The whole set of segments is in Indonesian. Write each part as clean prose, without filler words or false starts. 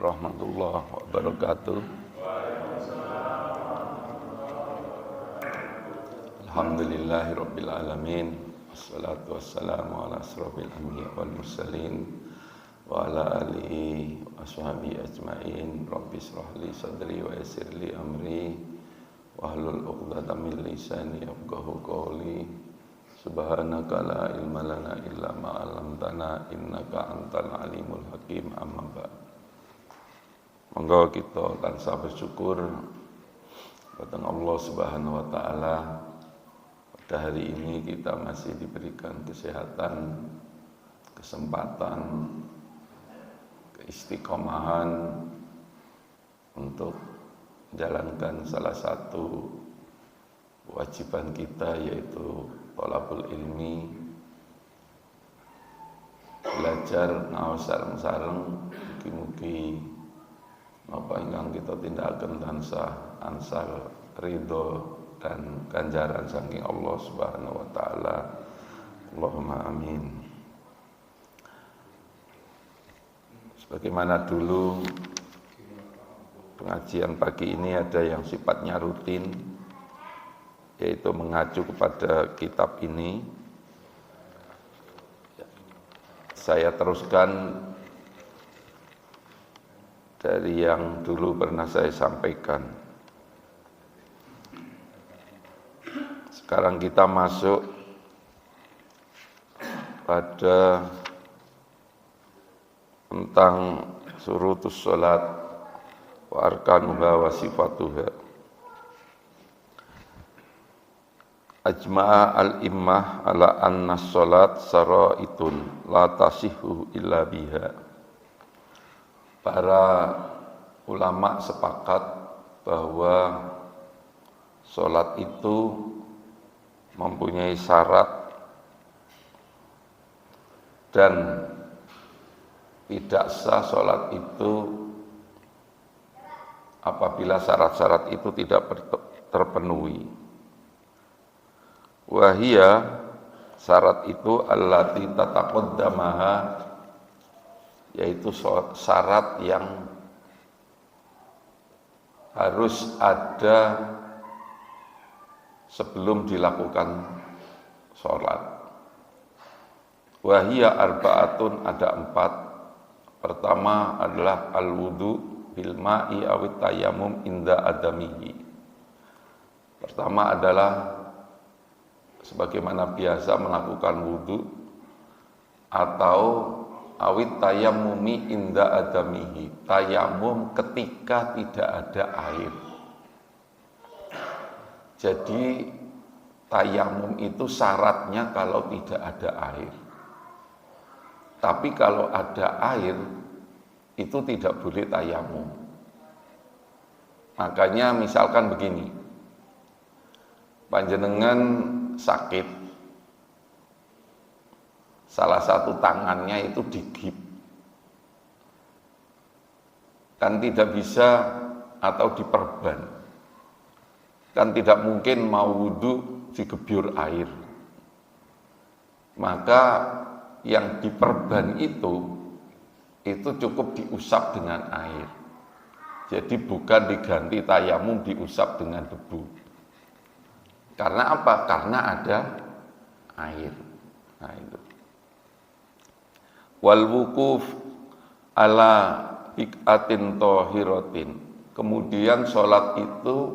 warahmatullahi wabarakatuh. Alhamdulillahirabbil alamin. Wassalatu wassalamu ala asrofil anbiya wal mursalin wa ala alihi wa ashabihi ajmain. Rabbi shrah li sadri wa yassir li amri wahlul 'uqdatam min lisani yafqahu qawli. Subhanaka la ilma lana illa ma 'allamtana innaka antal alimul hakim. Amma ba'd. Monggo kita tansah bersyukur kepada Allah Subhanahu wa taala. Pada hari ini kita masih diberikan kesehatan, kesempatan, keistiqomahan untuk menjalankan salah satu kewajiban kita, yaitu thalabul ilmi, belajar ngaos sareng-sareng. Mugi-mugi napa ingkang kita tindakaken tansah ansal ridho dan ganjaran saking Allah Subhanahu wa taala. Allahumma amin. Sebagaimana dulu pengajian pagi ini ada yang sifatnya rutin, yaitu mengacu kepada kitab ini. Saya teruskan dari yang dulu pernah saya sampaikan. Sekarang kita masuk pada tentang syurutus sholat wa arkanuha wa sifatuha. Ajma'a al-immah ala anna sholat saraitun la tasihhu illa biha. Para ulama sepakat bahwa sholat itu mempunyai syarat dan tidak sah sholat itu apabila syarat-syarat itu tidak terpenuhi. Wahia, syarat itu allati tataqaddamaha, yaitu syarat yang harus ada sebelum dilakukan sholat. Wahia arba'atun, ada 4. Pertama adalah al-wudu bil ma'i awit tayammum inda adamihi. Pertama adalah sebagaimana biasa melakukan wudu atau awit tayammumi inda adamihi, tayamum ketika tidak ada air. Jadi tayamum itu syaratnya kalau tidak ada air. Tapi kalau ada air itu tidak boleh tayamum. Makanya misalkan begini, panjenengan sakit, salah satu tangannya itu digigit, kan tidak bisa, atau diperban, kan tidak mungkin mau wudu digebyur air. Maka yang diperban itu cukup diusap dengan air. Jadi bukan diganti tayamum diusap dengan debu. Karena apa? Karena ada air. Nah itu. Wal wukuf ala biqatin thahiratin. Kemudian sholat itu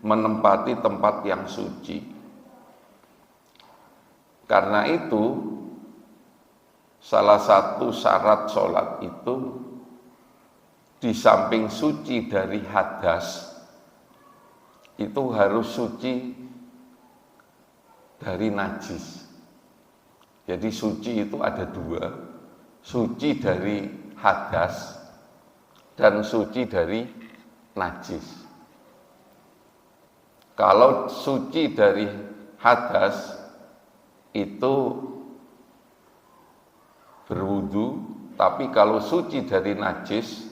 menempati tempat yang suci. Karena itu salah satu syarat sholat itu di samping suci dari hadas, itu harus suci dari najis. Jadi suci itu ada 2, suci dari hadas dan suci dari najis. Kalau suci dari hadas itu berwudu, tapi kalau suci dari najis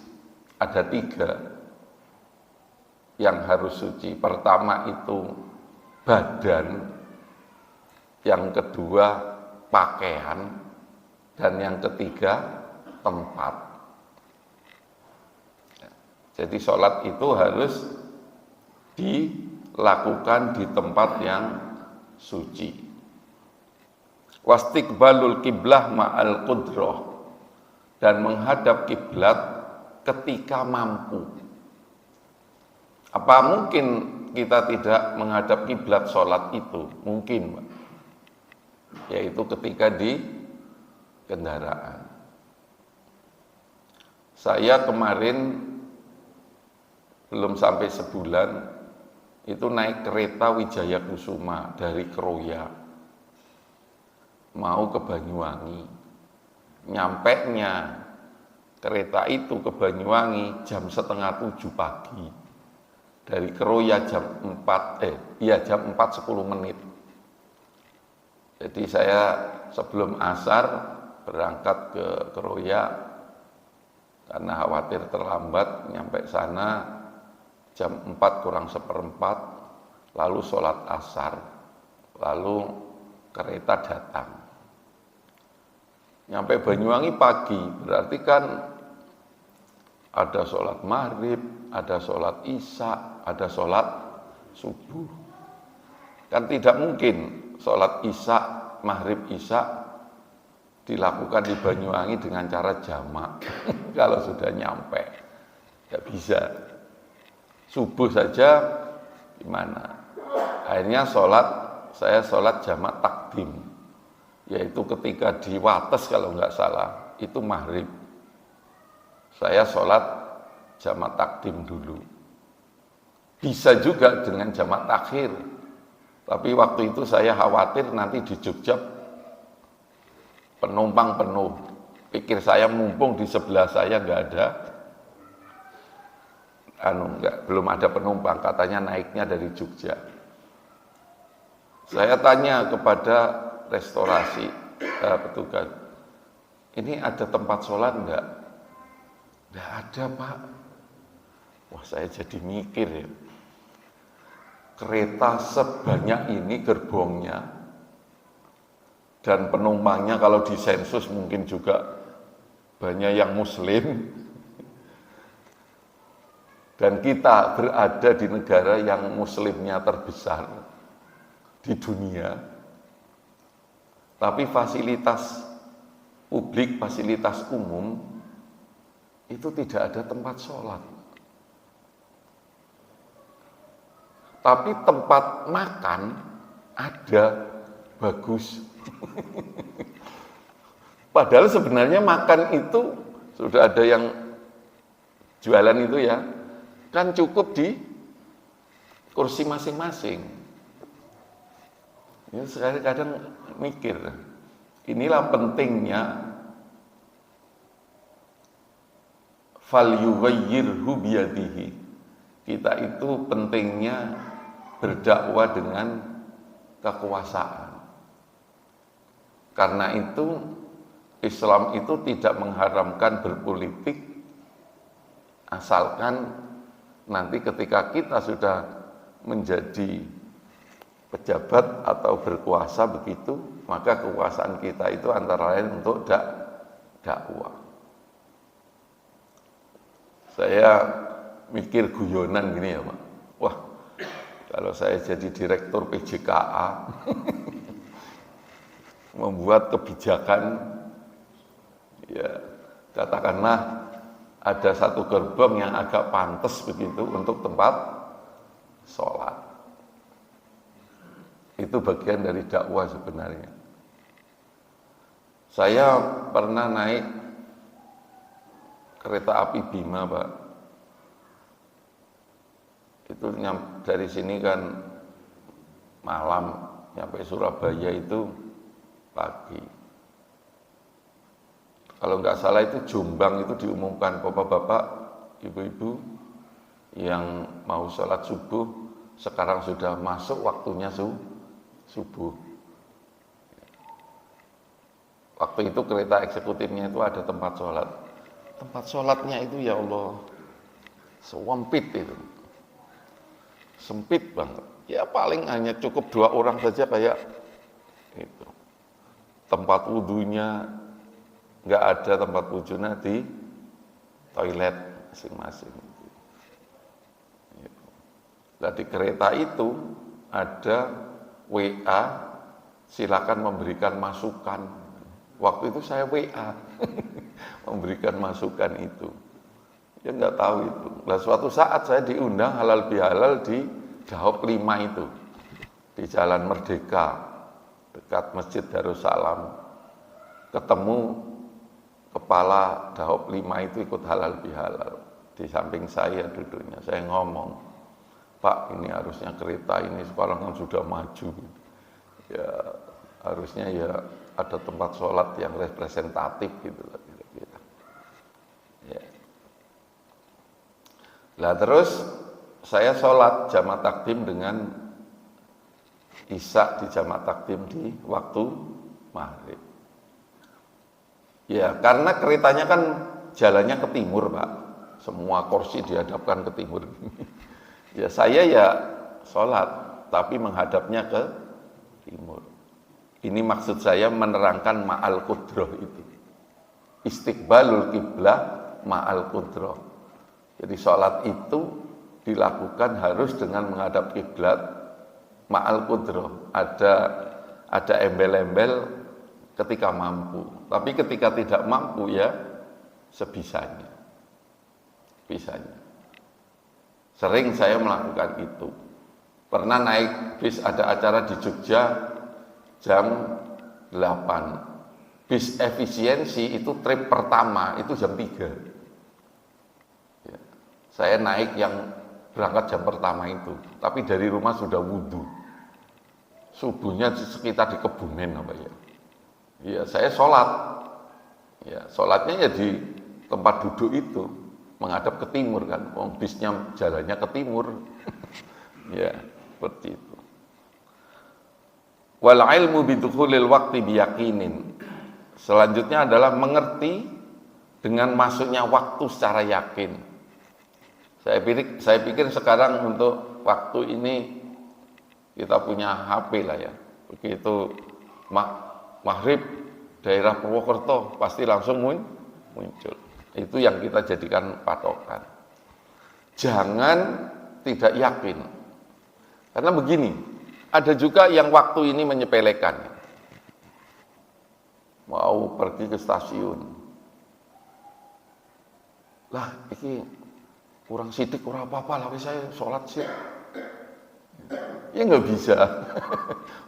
ada 3 yang harus suci. Pertama itu badan, yang kedua pakaian, dan yang ketiga tempat. Jadi sholat itu harus dilakukan di tempat yang suci. Wastiqbalul kiblah ma'al qudrah, dan menghadap kiblat ketika mampu. Apa mungkin kita tidak menghadap kiblat sholat itu? Mungkin, Pak. Yaitu ketika di kendaraan. Saya kemarin belum sampai sebulan itu naik kereta Wijaya Kusuma dari Keroya mau ke Banyuwangi. Nyampenya kereta itu ke Banyuwangi jam 6:30 pagi. Dari Keroya jam 4:10. Jadi saya sebelum asar berangkat ke Keroya karena khawatir terlambat, nyampe sana jam 4:04, lalu sholat asar, lalu kereta datang. Nyampe Banyuwangi pagi, berarti kan ada sholat maghrib, ada sholat isya, ada sholat subuh. Kan tidak mungkin sholat isya, maghrib isya dilakukan di Banyuwangi dengan cara jamak. Kalau sudah nyampe, nggak bisa. Subuh saja gimana? Akhirnya saya sholat jamak takdim, yaitu ketika di Wates kalau nggak salah, itu maghrib. Saya sholat jamak takdim dulu. Bisa juga dengan jamak takhir, tapi waktu itu saya khawatir nanti di Jogja penumpang penuh. Pikir saya mumpung di sebelah saya nggak ada, belum ada penumpang, katanya naiknya dari Jogja. Saya tanya kepada restorasi petugas, ini ada tempat sholat enggak? Enggak ada, Pak. Wah, saya jadi mikir ya. Kereta sebanyak ini gerbongnya dan penumpangnya kalau disensus mungkin juga banyak yang muslim. Dan kita berada di negara yang muslimnya terbesar di dunia. Tapi fasilitas publik, fasilitas umum, itu tidak ada tempat sholat. Tapi tempat makan ada, bagus. Padahal sebenarnya makan itu, sudah ada yang jualan itu ya, kan cukup di kursi masing-masing. Ya, sekali kadang mikir, inilah pentingnya fal yughayyirhu biyadihi. Kita itu pentingnya berdakwah dengan kekuasaan. Karena itu Islam itu tidak mengharamkan berpolitik, asalkan nanti ketika kita sudah menjadi pejabat atau berkuasa begitu, maka kekuasaan kita itu antara lain untuk dakwah. Saya mikir guyonan gini ya, Pak. Wah, kalau saya jadi direktur PJKA membuat kebijakan, ya katakanlah ada satu gerbong yang agak pantas begitu untuk tempat sholat. Itu bagian dari dakwah sebenarnya. Saya pernah naik kereta api Bima, Pak. Itu dari sini kan malam, sampai Surabaya itu pagi. Kalau nggak salah itu Jombang itu diumumkan bapak-bapak, ibu-ibu yang mau sholat subuh sekarang sudah masuk waktunya subuh. Waktu itu kereta eksekutifnya itu ada tempat sholat. Tempat sholatnya itu ya Allah sempit itu, sempit banget. Ya paling hanya cukup 2 orang saja kayak itu. Tempat wudhunya nggak ada, tempat wudhunya di toilet masing-masing. Nah, di kereta itu ada WA, silakan memberikan masukan. Waktu itu saya WA memberikan masukan itu. Ya nggak tahu itu. Nah, suatu saat saya diundang halal bihalal di Daop 5 itu, di Jalan Merdeka, dekat Masjid Darussalam. Ketemu kepala Daop 5 itu ikut halal bihalal. Di samping saya duduknya, saya ngomong, Pak, ini harusnya kereta ini sekarang kan sudah maju. Ya, harusnya ya ada tempat sholat yang representatif gitu lah kira-kira. Ya. Lah terus saya sholat jamaah takdim dengan isya di jamaah takdim di waktu maghrib. Ya, karena keretanya kan jalannya ke timur, Pak. Semua kursi dihadapkan ke timur. Ya saya ya sholat, tapi menghadapnya ke timur. Ini maksud saya menerangkan ma'al qudroh itu. Istiqbalul qiblah ma'al qudroh. Jadi sholat itu dilakukan harus dengan menghadap kiblat ma'al qudroh. Ada embel-embel ketika mampu. Tapi ketika tidak mampu ya sebisanya. Sering saya melakukan itu. Pernah naik bis, ada acara di Jogja jam 8. Bis efisiensi itu trip pertama itu jam 3. Ya. Saya naik yang berangkat jam pertama itu, tapi dari rumah sudah wudhu. Subuhnya sekitar di Kebumen apa ya. Ya saya sholat. Ya sholatnya ya di tempat duduk itu. Menghadap ke timur kan, bisnya jalannya ke timur. Ya, seperti itu. Wal ilmu bidukhulil waqti biyaqinin. Selanjutnya adalah mengerti dengan masuknya waktu secara yakin. Saya pikir sekarang untuk waktu ini kita punya HP lah ya. Begitu maghrib daerah Purwokerto pasti langsung muncul. Itu yang kita jadikan patokan. Jangan tidak yakin. Karena begini, ada juga yang waktu ini menyepelekan. Mau pergi ke stasiun. Lah, ini kurang sidik, kurang apa-apa lah, saya sholat sih. Ya nggak bisa.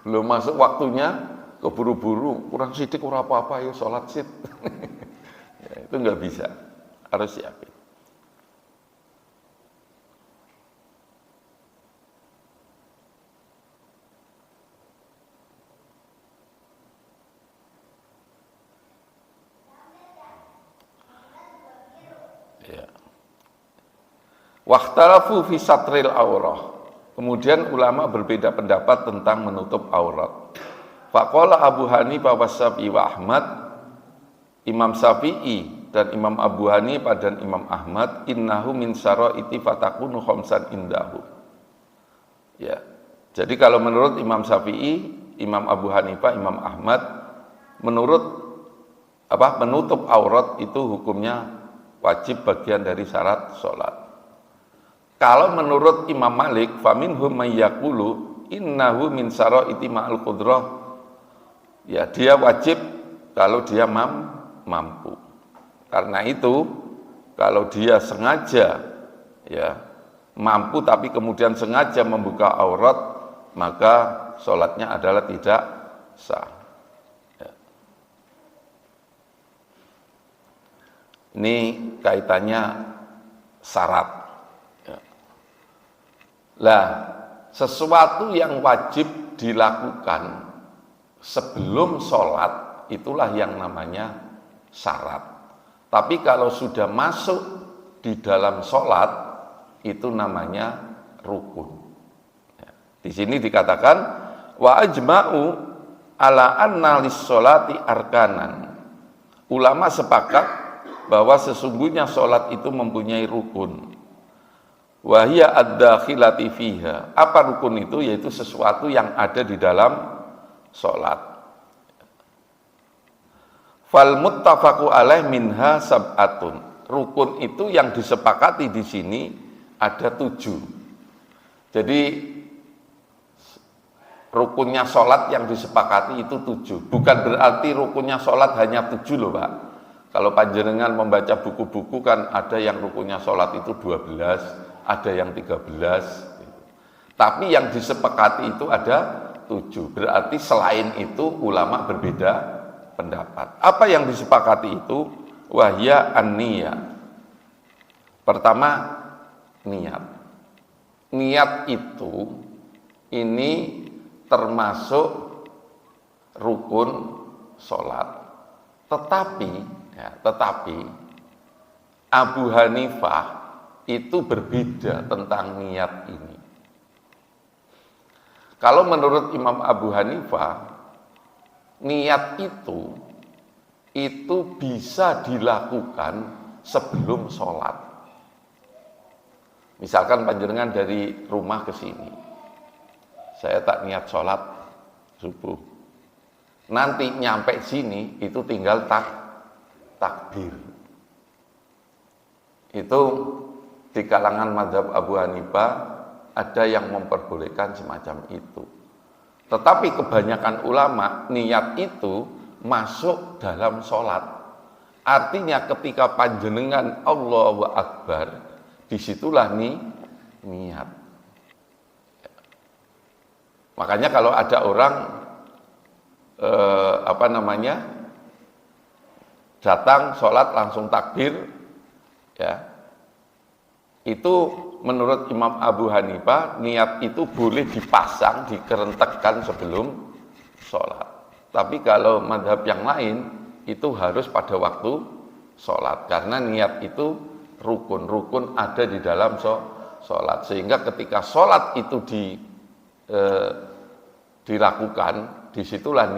Belum masuk waktunya, keburu-buru, kurang sidik, kurang apa-apa, ya sholat sih. Ya, itu nggak bisa, harus yakin. Ya. Wakhtalafu fi satril aurah. Kemudian ulama berbeda pendapat tentang menutup aurat. Faqala Abu Hanifah wa Syafi'i wa Ahmad. Imam Syafi'i dan Imam Abu Hanifah dan Imam Ahmad, innahu min syara'iti fatakunu khamsan indahu. Ya. Jadi kalau menurut Imam Syafi'i, Imam Abu Hanifah, Imam Ahmad, menutup aurat itu hukumnya wajib bagian dari syarat sholat. Kalau menurut Imam Malik, faminhum may yaqulu innahu min syara'iti ma'al qudrah. Ya, dia wajib kalau dia mampu. Karena itu kalau dia sengaja ya mampu tapi kemudian sengaja membuka aurat, maka sholatnya adalah tidak sah. Ya. Ini kaitannya syarat. Ya. Lah, sesuatu yang wajib dilakukan sebelum sholat itulah yang namanya syarat. Tapi kalau sudah masuk di dalam sholat, itu namanya rukun. Ya. Di sini dikatakan, wa ajma'u ala anna lis-sholati arkanan. Ulama sepakat bahwa sesungguhnya sholat itu mempunyai rukun. Wa hiya ad-dakhilati fiha. Apa rukun itu? Yaitu sesuatu yang ada di dalam sholat. Fal muttafaqu alaih minha sab'atun. Rukun itu yang disepakati di sini ada 7. Jadi rukunnya sholat yang disepakati itu 7. Bukan berarti rukunnya sholat hanya 7 loh Pak. Kalau panjenengan membaca buku-buku kan ada yang rukunnya sholat itu 12, ada yang 13. Tapi yang disepakati itu ada 7. Berarti selain itu ulama berbeda pendapat. Apa yang disepakati itu? Wahya an-niyah. Pertama, niat. Niat itu ini termasuk rukun sholat. Tetapi Abu Hanifah itu berbeda tentang niat ini. Kalau menurut Imam Abu Hanifah, niat itu bisa dilakukan sebelum sholat. Misalkan panjenengan dari rumah ke sini, saya tak niat sholat subuh. Nanti nyampe sini itu tinggal takbir. Itu di kalangan mazhab Abu Hanifah ada yang memperbolehkan semacam itu. Tetapi kebanyakan ulama niat itu masuk dalam sholat. Artinya ketika panjenengan Allahu Akbar, disitulah niat. Makanya kalau ada orang datang sholat langsung takbir, ya, itu menurut Imam Abu Hanifah niat itu boleh dipasang, dikerentekkan sebelum sholat. Tapi kalau madhab yang lain itu harus pada waktu sholat, karena niat itu rukun ada di dalam sholat. Sehingga ketika sholat itu dilakukan, disitulah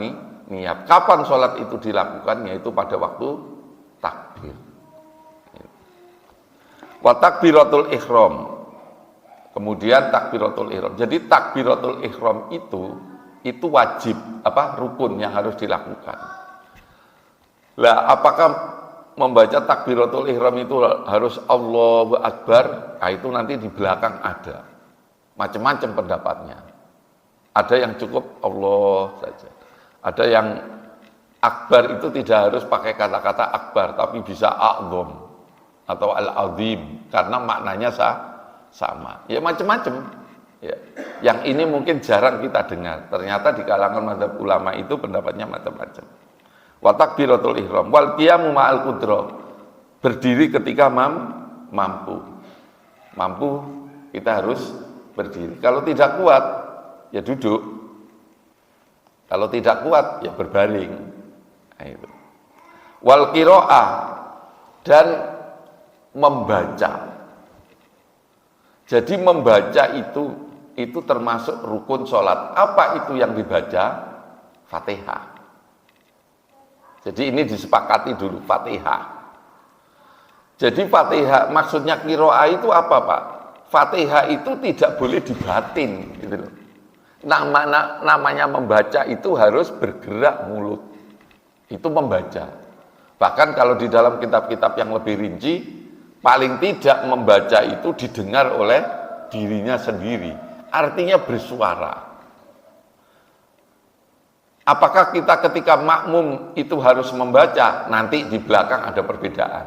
niat. Kapan sholat itu dilakukan? Yaitu pada waktu takbir. Wa takbiratul ihram. Kemudian takbiratul ihram. Jadi takbiratul ihram itu wajib, rukun yang harus dilakukan. Lah, apakah membaca takbiratul ihram itu harus Allahu Akbar? Nah, itu nanti di belakang ada. Macam-macam pendapatnya. Ada yang cukup Allah saja. Ada yang akbar itu tidak harus pakai kata-kata akbar, tapi bisa a'zam atau al-azim, karena maknanya sama. Ya macam-macam. Ya. Yang ini mungkin jarang kita dengar. Ternyata di kalangan mazhab ulama itu pendapatnya macam-macam. Wa takbiratul ihram wal qiyamu ma'al qudrah. Berdiri ketika mampu. Mampu kita harus berdiri. Kalau tidak kuat ya duduk. Kalau tidak kuat ya berbaring. Nah, itu. Wal qiraah dan membaca. Jadi membaca itu termasuk rukun sholat. Apa itu yang dibaca? Fatihah. Jadi ini disepakati dulu, Fatihah. Jadi Fatihah, maksudnya qiraah itu apa Pak? Fatihah itu tidak boleh dibatin, gitu loh. Namanya membaca itu harus bergerak mulut. Itu membaca. Bahkan kalau di dalam kitab-kitab yang lebih rinci, paling tidak membaca itu didengar oleh dirinya sendiri. Artinya bersuara. Apakah kita ketika makmum itu harus membaca? Nanti di belakang ada perbedaan.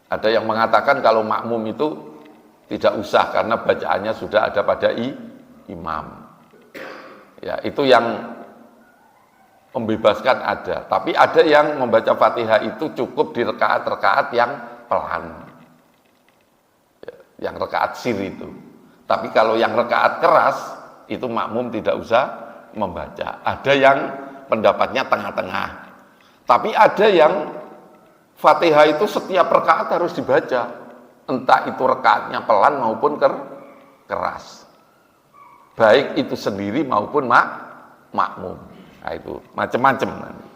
Ada yang mengatakan kalau makmum itu tidak usah karena bacaannya sudah ada pada imam. Ya, itu yang membebaskan ada. Tapi ada yang membaca Fatihah itu cukup di rakaat-rakaat yang pelan. Yang rakaat sir itu. Tapi kalau yang rakaat keras itu makmum tidak usah membaca. Ada yang pendapatnya tengah-tengah. Tapi ada yang Fatihah itu setiap rakaat harus dibaca. Entah itu rakaatnya pelan maupun keras. Baik itu sendiri maupun makmum. Nah, itu macam-macam nanti.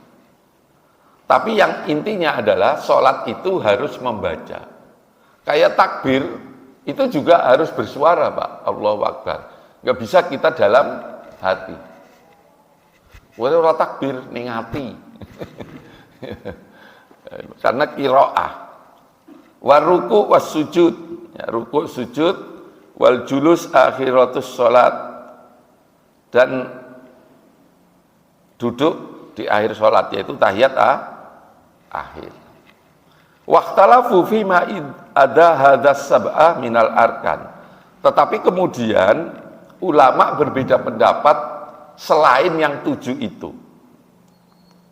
Tapi yang intinya adalah sholat itu harus membaca. Kayak takbir itu juga harus bersuara Pak, Allahu Akbar. Nggak bisa kita dalam hati. Walau takbir ning hati. Karena qiraah. Wa ruku' was sujud. Ya, ruku' sujud wal julus akhiratus sholat, dan duduk di akhir sholat, yaitu tahiyat akhir. Waqtalafu fima ada hadas sab'ah minal arkan. Tetapi kemudian ulama berbeda pendapat selain yang 7 itu.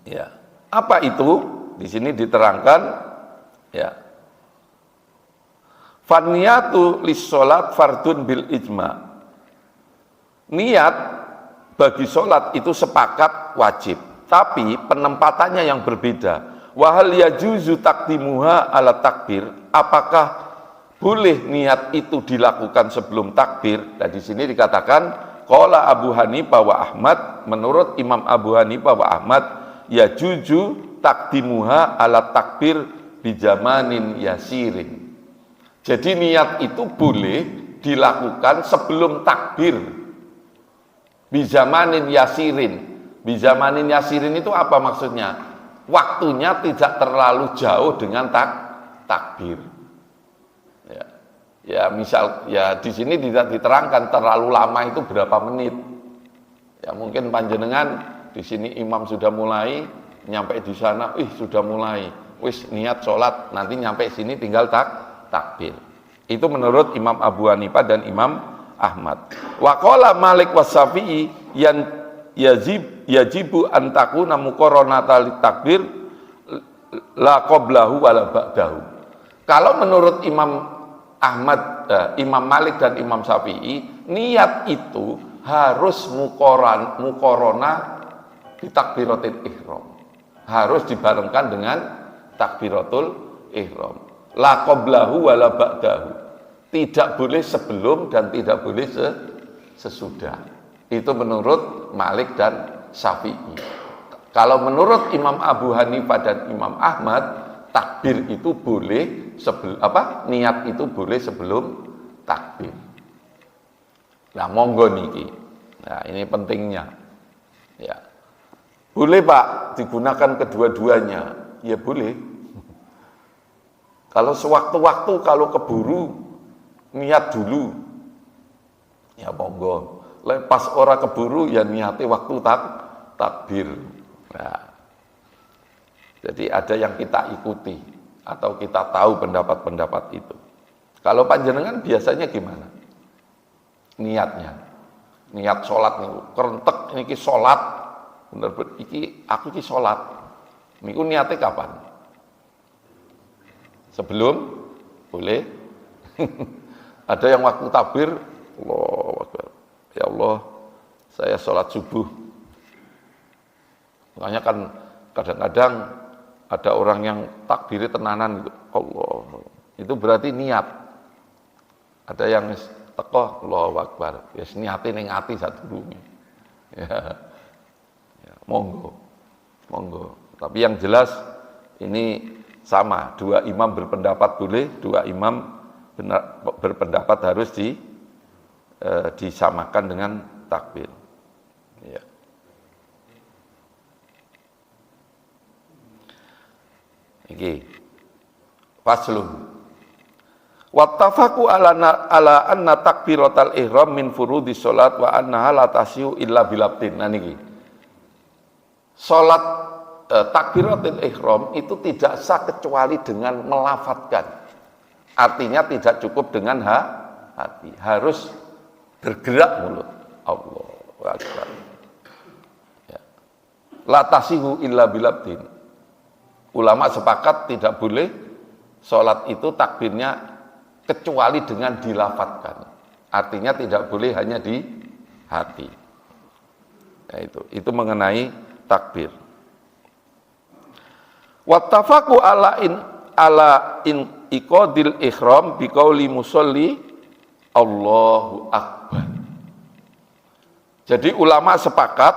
Ya. Apa itu? Di sini diterangkan, ya. Faniyatu lis-sholat fardun bil ijma. Niat bagi sholat itu sepakat wajib, tapi penempatannya yang berbeda. Wahal yajuzu taqdimuha ala takbir, apakah boleh niat itu dilakukan sebelum takbir? Dan di sini dikatakan qala Abu Hanifah wa Ahmad, menurut Imam Abu Hanifah wa Ahmad, yajuzu taqdimuha ala takbir bijamanin yasirin. Jadi niat itu boleh dilakukan sebelum takbir bijamanin yasirin. Bijamanin yasirin itu apa maksudnya? Waktunya tidak terlalu jauh dengan takbir. Ya, misal ya di sini tidak diterangkan terlalu lama itu berapa menit. Ya mungkin panjenengan di sini imam sudah mulai, nyampe di sana, sudah mulai, wis niat sholat, nanti nyampe sini tinggal takbir. Itu menurut Imam Abu Hanifah dan Imam Ahmad. Wa qala Malik was Syafi'i yang yajibu an takuna muqarranata lit takbir la qablahu wala ba'dahu. Kalau menurut Imam Ahmad, Imam Malik dan Imam Syafi'i, niat itu harus muqarrana di takbiratul ihram. Harus dibarengkan dengan takbiratul ihram. La qablahu wala ba'dahu. Tidak boleh sebelum dan tidak boleh sesudah. Itu menurut Malik dan Syafi'i. Kalau menurut Imam Abu Hanifah dan Imam Ahmad, takbir itu boleh niat itu boleh sebelum takbir. Nah, monggo niki. Nah, ini pentingnya. Ya. Boleh, Pak, digunakan kedua-duanya. Ya boleh. Kalau sewaktu-waktu, kalau keburu, niat dulu. Ya monggo. Pas ora keburu ya niati waktu takbir. Nah, jadi ada yang kita ikuti atau kita tahu pendapat-pendapat itu. Kalau panjenengan biasanya gimana? Niatnya, niat sholat nih, kerentek ini sholat, bener-bener aku iki sholat. Niku niatnya kapan? Sebelum boleh. Ada yang waktu takbir, Allahu Akbar. Ya Allah, saya sholat subuh. Makanya kan kadang-kadang ada orang yang takbiri tenanan gitu. Allah, itu berarti niat. Ada yang teko, Allahu Akbar. Ya niate ning ati sadurunge. Ya. Ya, monggo. Tapi yang jelas ini sama, dua imam berpendapat boleh, dua imam berpendapat harus disamakan dengan takbir. Ya. Iki faslun. Wattafaqu ala anna takbiratal ihram min furudis salat wa annaha la tasyu illa bilabtin. Nah niki. Salat takbiratul ihram itu tidak sah kecuali dengan melafadzkan. Artinya tidak cukup dengan hati, harus bergerak mulut. Allahu Akbar. Ya. La tasihu illa bilabtin. Ulama sepakat tidak boleh sholat itu takbirnya kecuali dengan dilafadzkan. Artinya tidak boleh hanya di hati. Ya, itu mengenai takbir. Wattafaqu ala in iqadil ihram biqauli musolli Allahu Akbar. Jadi ulama sepakat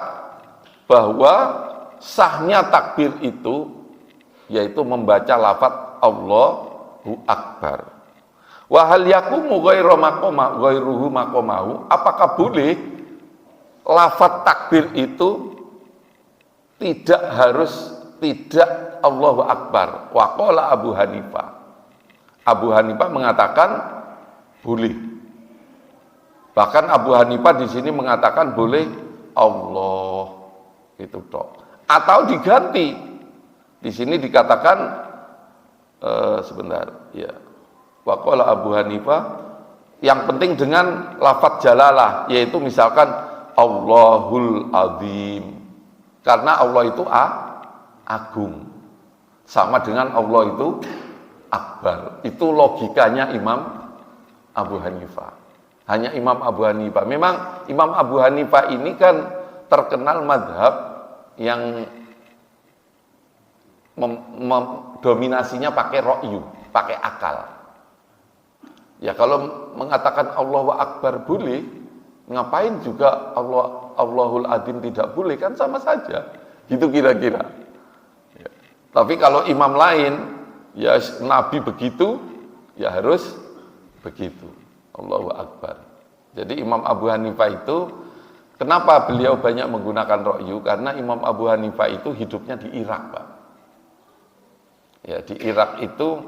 bahwa sahnya takbir itu yaitu membaca lafaz Allahu Akbar. Wa hal yakumu ghairuhu maqamahu, apakah boleh lafaz takbir itu tidak Allahu Akbar? Wa qala Abu Hanifah. Abu Hanifah mengatakan boleh. Bahkan Abu Hanifah di sini mengatakan boleh Allah itu tok. Atau diganti. Di sini dikatakan sebentar ya. Waqala Abu Hanifah yang penting dengan lafadz jalalah, yaitu misalkan Allahul Azim. Karena Allah itu agung. Sama dengan Allah itu akbar. Itu logikanya Imam Abu Hanifah. Hanya Imam Abu Hanifah. Memang Imam Abu Hanifah ini kan terkenal madhab yang dominasinya pakai ro'yu, pakai akal. Ya kalau mengatakan Allahu Akbar boleh, ngapain juga Allahul Azim tidak boleh, kan sama saja. Gitu kira-kira. Ya. Tapi kalau imam lain, ya Nabi begitu, ya harus begitu. Allahu Akbar. Jadi Imam Abu Hanifah itu, kenapa beliau banyak menggunakan ro'yu? Karena Imam Abu Hanifah itu hidupnya di Irak, Pak. Ya, di Irak itu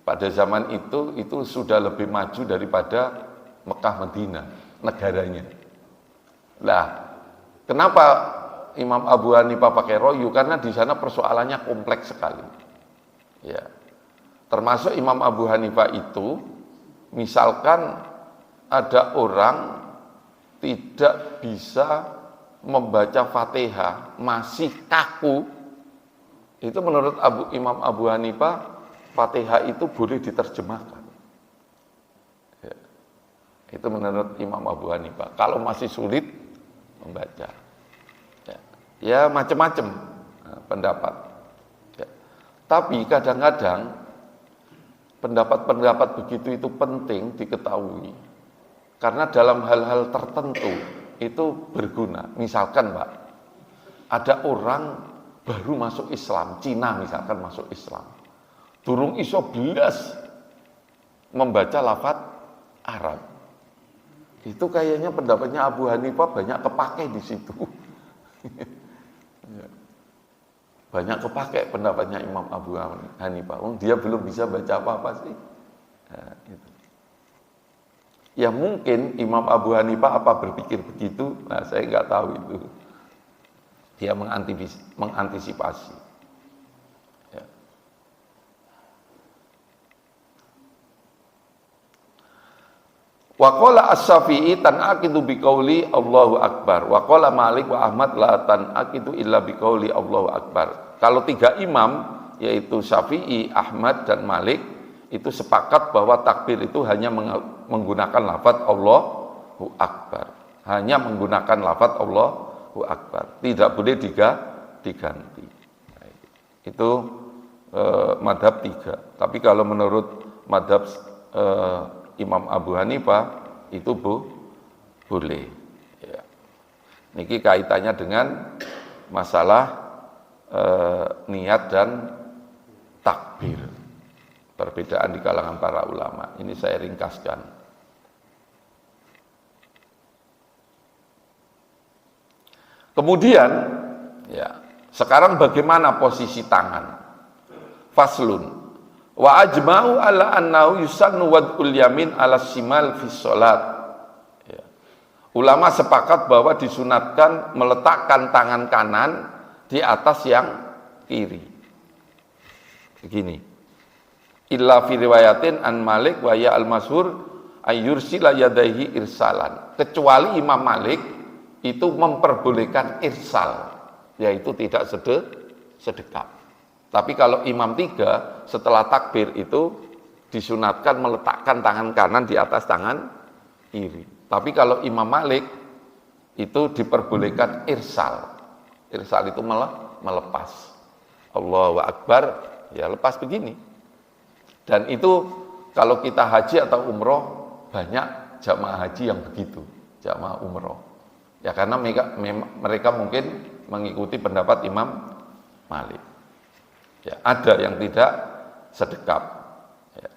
pada zaman itu sudah lebih maju daripada Mekah Madinah, negaranya. Lah, kenapa Imam Abu Hanifah pakai ro'yu? Karena di sana persoalannya kompleks sekali. Ya. Termasuk Imam Abu Hanifah itu, misalkan ada orang tidak bisa membaca Fatihah, masih kaku, itu menurut Imam Abu Hanifah, Fatihah itu boleh diterjemahkan. Ya. Itu menurut Imam Abu Hanifah. Kalau masih sulit membaca, ya macam-macam pendapat. Ya. Tapi kadang-kadang pendapat-pendapat begitu itu penting diketahui, karena dalam hal-hal tertentu itu berguna. Misalkan Pak, ada orang baru masuk Islam, Cina misalkan masuk Islam, durung iso belas membaca lafadz Arab. Itu kayaknya pendapatnya Abu Hanifah banyak kepake di situ. Banyak kepake pendapatnya Imam Abu Hanifah. Dia belum bisa baca apa-apa sih. Nah, gitu. Ya mungkin Imam Abu Hanifah apa berpikir begitu? Nah, saya nggak tahu itu. Dia mengantisipasi. Ya. Wa qala As-Syafi'i tan'aqidu biqauli Allahu Akbar. Wa qala Malik wa Ahmad la tan'aqidu illa biqauli Allahu Akbar. Kalau tiga imam, yaitu Syafi'i, Ahmad, dan Malik, itu sepakat bahwa takbir itu hanya menggunakan lafadz Allahu Akbar. Hanya menggunakan lafadz Allahu Akbar. Tidak boleh diganti. Itu madhab tiga. Tapi kalau menurut madhab Imam Abu Hanifah, itu boleh. Ya. Niki kaitannya dengan masalah niat dan takbir, perbedaan di kalangan para ulama. Ini saya ringkaskan. Kemudian, ya, sekarang bagaimana posisi tangan? Faslun. Wa ajma'u ala annahu yusannu wad'ul yamin ala shimal fi sholat. Ya. Ulama sepakat bahwa disunatkan meletakkan tangan kanan di atas yang kiri. Begini. Illa fi riwayatin an Malik wa ya al-masyhur ayyursila yadaihi irsalan. Kecuali Imam Malik itu memperbolehkan irsal, yaitu tidak sedekap. Tapi kalau Imam 3 setelah takbir itu disunatkan meletakkan tangan kanan di atas tangan kiri. Tapi kalau Imam Malik itu diperbolehkan irsal. Irsal itu melepas. Allahu Akbar, ya lepas begini. Dan itu kalau kita haji atau umroh, banyak jamaah haji yang begitu, jamaah umroh. Ya karena mereka mungkin mengikuti pendapat Imam Malik. Ya, ada yang tidak sedekap. Ya.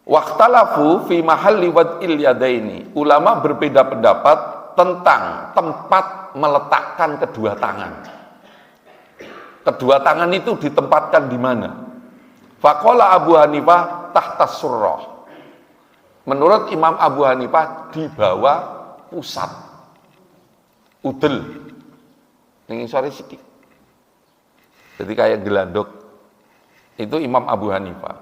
Waqtalafu fi mahalli wad'il yadaini. Ulama berbeda pendapat tentang tempat meletakkan kedua tangan. Kedua tangan itu ditempatkan di mana? Faqala Abu Hanifah tahta surrah. Menurut Imam Abu Hanifah di bawah pusat. Udel. Ini sore sedikit. Jadi kayak gelandok. Itu Imam Abu Hanifah.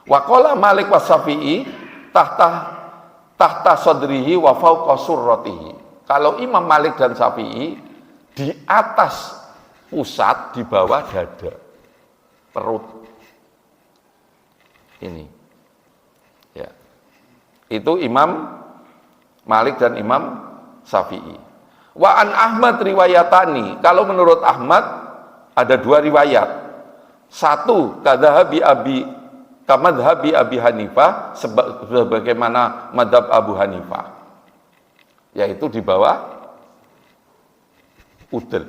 Wa qala Malik wa Syafi'i tahta sadrihi wa fawqa surratihi. Kalau Imam Malik dan Syafi'i di atas pusat, di bawah dada, perut. Ini. Ya. Itu Imam Malik dan Imam Syafi'i. Wa an Ahmad riwayatani. Kalau menurut Ahmad ada dua riwayat. Satu kamadhabi Abi Hanifah, sebagaimana madhab Abu Hanifah, yaitu di bawah udel.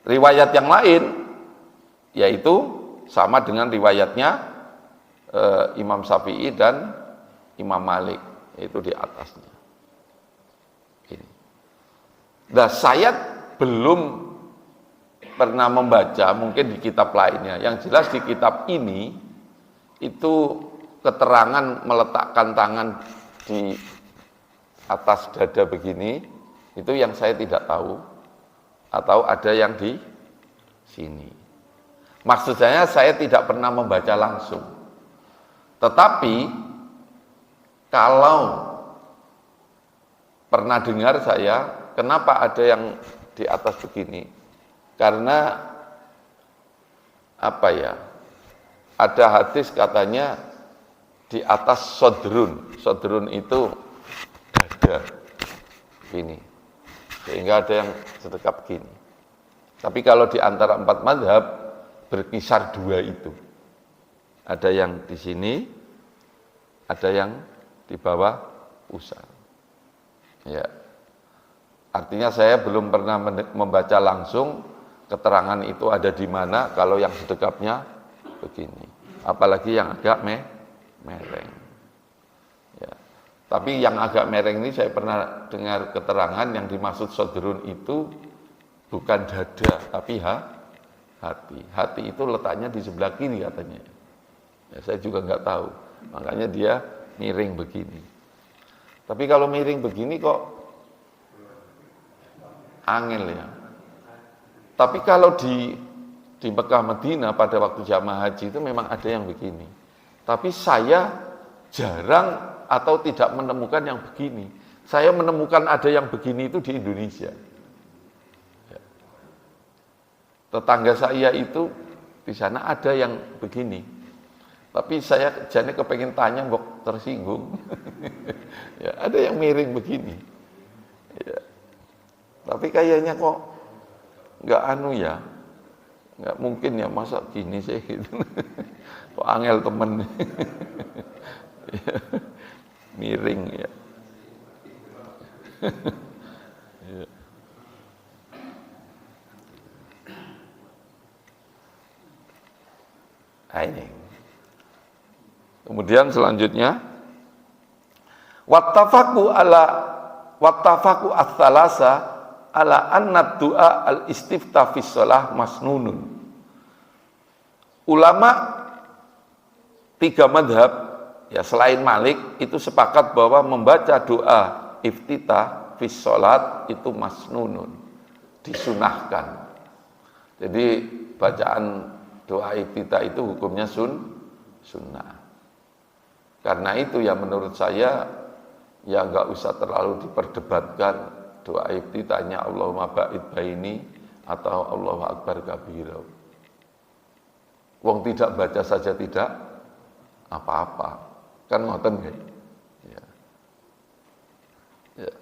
Riwayat yang lain yaitu sama dengan riwayatnya Imam Syafi'i dan Imam Malik, yaitu di atasnya. Ini. Nah, saya belum pernah membaca, mungkin di kitab lainnya. Yang jelas di kitab ini itu keterangan meletakkan tangan di atas dada begini, itu yang saya tidak tahu. Atau ada yang di sini. Maksud saya tidak pernah membaca langsung. Tetapi kalau pernah dengar saya, kenapa ada yang di atas begini? Karena apa ya? Ada hadis katanya di atas sodrun. Sodrun itu dada. Ini. Sehingga ada yang sedekap begini. Tapi kalau di antara 4 mazhab berkisar 2 itu. Ada yang di sini, ada yang di bawah pusat. Ya. Artinya saya belum pernah membaca langsung keterangan itu ada di mana kalau yang sedekapnya begini. Apalagi yang agak mereng. Ya. Tapi yang agak mereng ini saya pernah dengar keterangan yang dimaksud sodrun itu bukan dada, tapi hati. Hati itu letaknya di sebelah kiri katanya. Ya, saya juga nggak tahu. Makanya dia miring begini. Tapi kalau miring begini kok angel ya. Tapi kalau di Mekah Madinah pada waktu jamaah haji itu memang ada yang begini. Tapi saya jarang atau tidak menemukan yang begini. Saya menemukan ada yang begini itu di Indonesia. Tetangga saya itu di sana ada yang begini. Tapi saya jane kepengen tanya, kok tersinggung. Ya, ada yang miring begini. Ya. Tapi kayaknya kok nggak anu ya, nggak mungkin ya masa gini sih gitu. Kok angel temen. Ya. Miring ya. Ya. Nah, ini. Kemudian selanjutnya wattafaqu ats-tsalasa ala anna du'a al-istiftah fi shalah masnunun. Ulama 3 madhab ya selain Malik itu sepakat bahwa membaca doa iftitah fi shalat itu masnunun, disunahkan. Jadi bacaan doa iftitah itu hukumnya sunnah. Karena itu ya menurut saya ya nggak usah terlalu diperdebatkan doa iftitahnya Allahumma ba'id baini atau Allahu akbar kabira. Wong tidak baca saja tidak apa-apa. Kan ngoten nggih. Ya. Ya.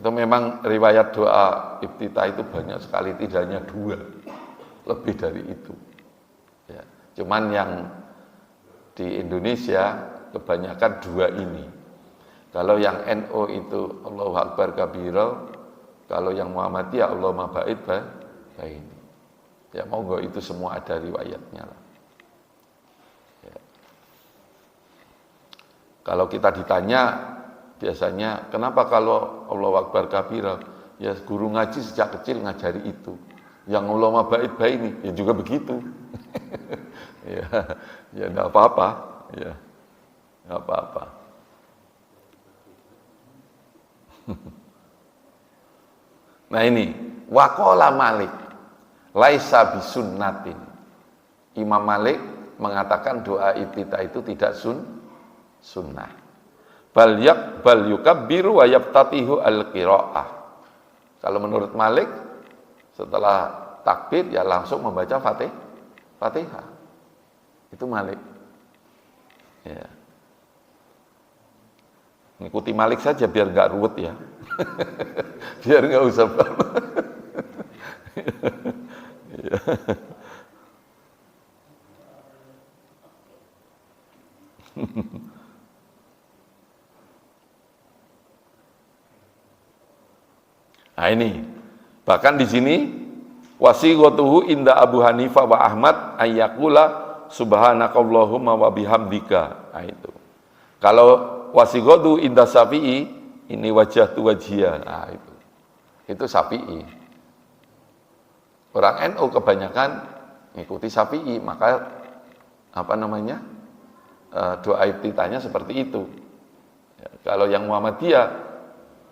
Itu memang riwayat doa iftitah itu banyak sekali, tidak hanya 2. Lebih dari itu. Ya. Cuman yang di Indonesia kebanyakan 2 ini. Kalau yang NU itu Allahu Akbar kabira, kalau yang Muhammadiyah Allahumma ba'id baini. Ya monggo itu semua ada riwayatnya lah. Ya. Kalau kita ditanya biasanya kenapa kalau Allahu Akbar kabira? Ya guru ngaji sejak kecil ngajari itu. Yang Allahumma ba'id baini ya juga begitu. Ya, ya enggak apa-apa, ya. Enggak apa-apa. Nah ini, waqala Malik laisa bisunnatin. Imam Malik mengatakan doa iftitah itu tidak sunnah. Bal yukabbiru wa yaftatihu al-qiraah. Kalau menurut Malik setelah takbir ya langsung membaca Fatihah. Itu Malik. Ya. Ngikuti Malik saja biar nggak ruwet ya. Biar nggak usah. Ya. Nah ini, bahkan di sini wasighatuhu inda Abu Hanifah wa Ahmad ayyakula subhanakallahumma wa bihamdika. Nah itu. Kalau wasighatuhu inda Syafi'i ini wajah tu wajhiyah. Nah itu. Itu Syafi'i. Orang NU kebanyakan mengikuti Syafi'i, maka apa namanya? Doa iftitahnya seperti itu. Ya, kalau yang Muhammadiyah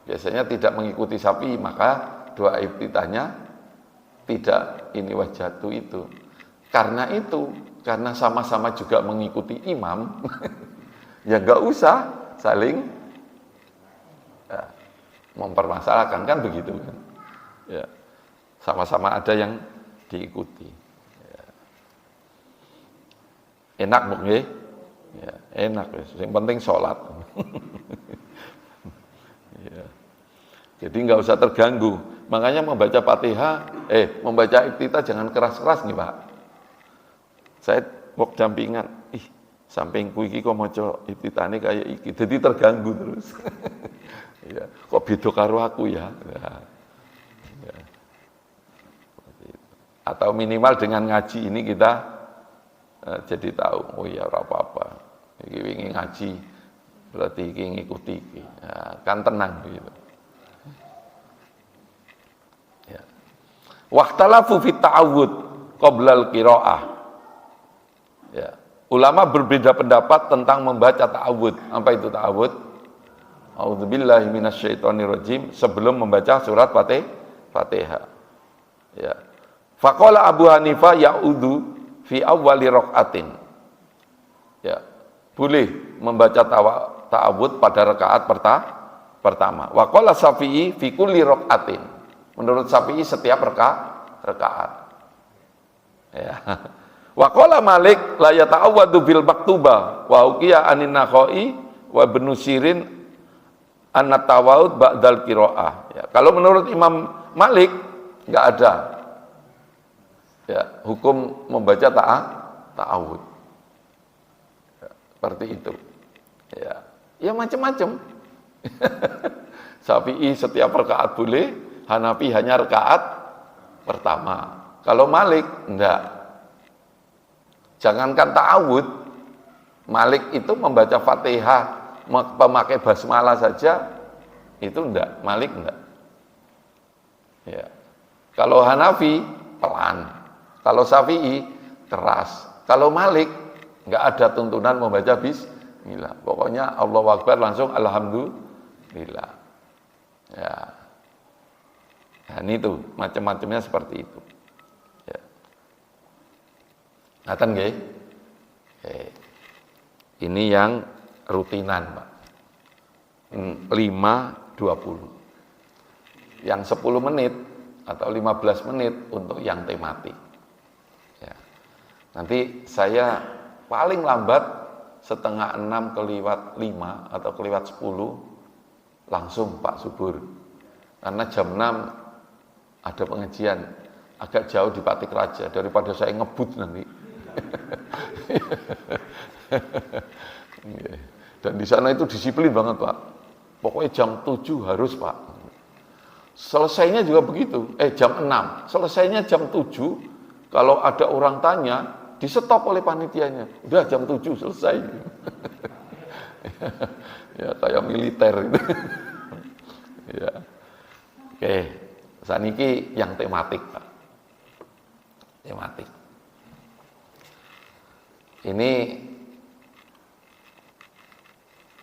biasanya tidak mengikuti Syafi'i, maka doa iftitahnya tidak ini wajatu itu. Karena itu, karena sama-sama juga mengikuti imam, ya nggak usah saling ya, mempermasalahkan, kan begitu kan? Ya, sama-sama ada yang diikuti. Ya. Enak bukan? Ya, enak. Yang penting sholat. Ya. Jadi nggak usah terganggu. Makanya membaca Fatihah, membaca iftitah jangan keras-keras nih Pak. Saya wok dampingan, sampingku iki kok maca iftitahane kayak iki, jadi terganggu terus. Ya, kok beda karo aku ya. Ya. Ya. Atau minimal dengan ngaji ini kita jadi tahu, oh ya ora apa-apa. Iki wingi ngaji berarti iki ngikuti iki. Ya, kan tenang gitu. Ya. Waqtalafu fi ta'awud qabla al-qiraah. Ya. Ulama berbeda pendapat tentang membaca ta'awud. Apa itu ta'awud? A'udzubillahi minasyaitonirrajim sebelum membaca surat Fatihah. Ya. Faqala Abu Hanifah ya'udzu fi awwali raqatin. Ya. Boleh membaca ta'awud pada rakaat pertama. Wa qala Syafi'i fi kulli raqatin. Menurut Syafi'i setiap rakaat. Ya. Wa qala Malik la yata'awwadu bil maktuba wa uqiya anin Nakhai wa Ibnu Sirin anna tawawud ba'dal qiraah. Ya. Kalau menurut Imam Malik enggak ada ya hukum membaca ta'awud. Seperti itu. Ya macam-macam. Syafi'i setiap rakaat boleh, Hanafi hanya rakaat pertama. Kalau Malik enggak. Jangankan ta'awud, Malik itu membaca Fatihah, memakai basmalah saja itu enggak, Malik enggak. Ya. Kalau Hanafi pelan. Kalau Syafi'i keras. Kalau Malik enggak ada tuntunan membaca bismillah. Pokoknya Allahu Akbar langsung alhamdulillah. Ya. Dan itu macam-macamnya seperti itu. Ya. Ngaten nggih? Ini yang rutinan, Pak. 5-20. Yang 10 menit atau 15 menit untuk yang tematik. Ya. Nanti saya paling lambat 5:30 kelewat 5 atau kelewat 10 langsung Pak Subur. Karena jam 6 ada pengajian agak jauh di Patik Raja, daripada saya ngebut nanti. Dan di sana itu disiplin banget Pak. Pokoknya jam 7 harus Pak. Selesainya juga begitu. Jam 6. Selesainya jam 7. Kalau ada orang tanya, di stop oleh panitianya. Udah jam 7 selesai. Ya kayak militer gitu. Ya. Oke, saniki yang tematik Pak. Tematik. Ini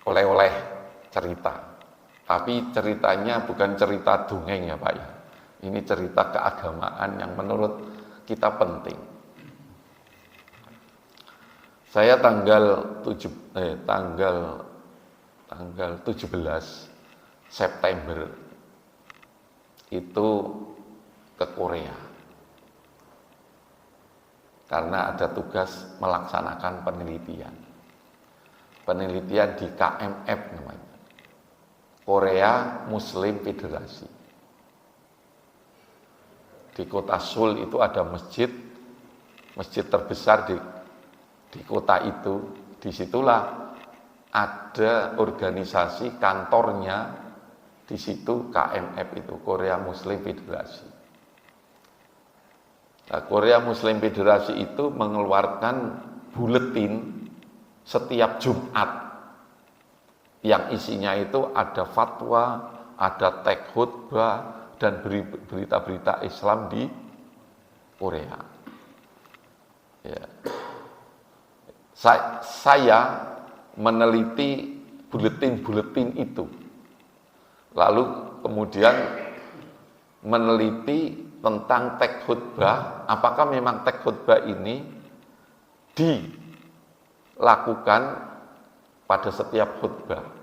oleh-oleh cerita, tapi ceritanya bukan cerita dongeng ya Pak ya. Ini cerita keagamaan yang menurut kita penting. Saya tanggal 17 September itu ke Korea karena ada tugas melaksanakan penelitian di KMF namanya, Korea Muslim Federasi. Di kota Seoul itu ada masjid terbesar di kota itu. Disitulah ada organisasi kantornya, di situ KMF itu, Korea Muslim Federasi. Nah, Korea Muslim Federasi itu mengeluarkan buletin setiap Jumat yang isinya itu ada fatwa, ada teks khutbah, dan berita-berita Islam di Korea. Ya. Saya meneliti buletin-buletin itu, lalu kemudian meneliti tentang teks khutbah, apakah memang teks khutbah ini dilakukan pada setiap khutbah.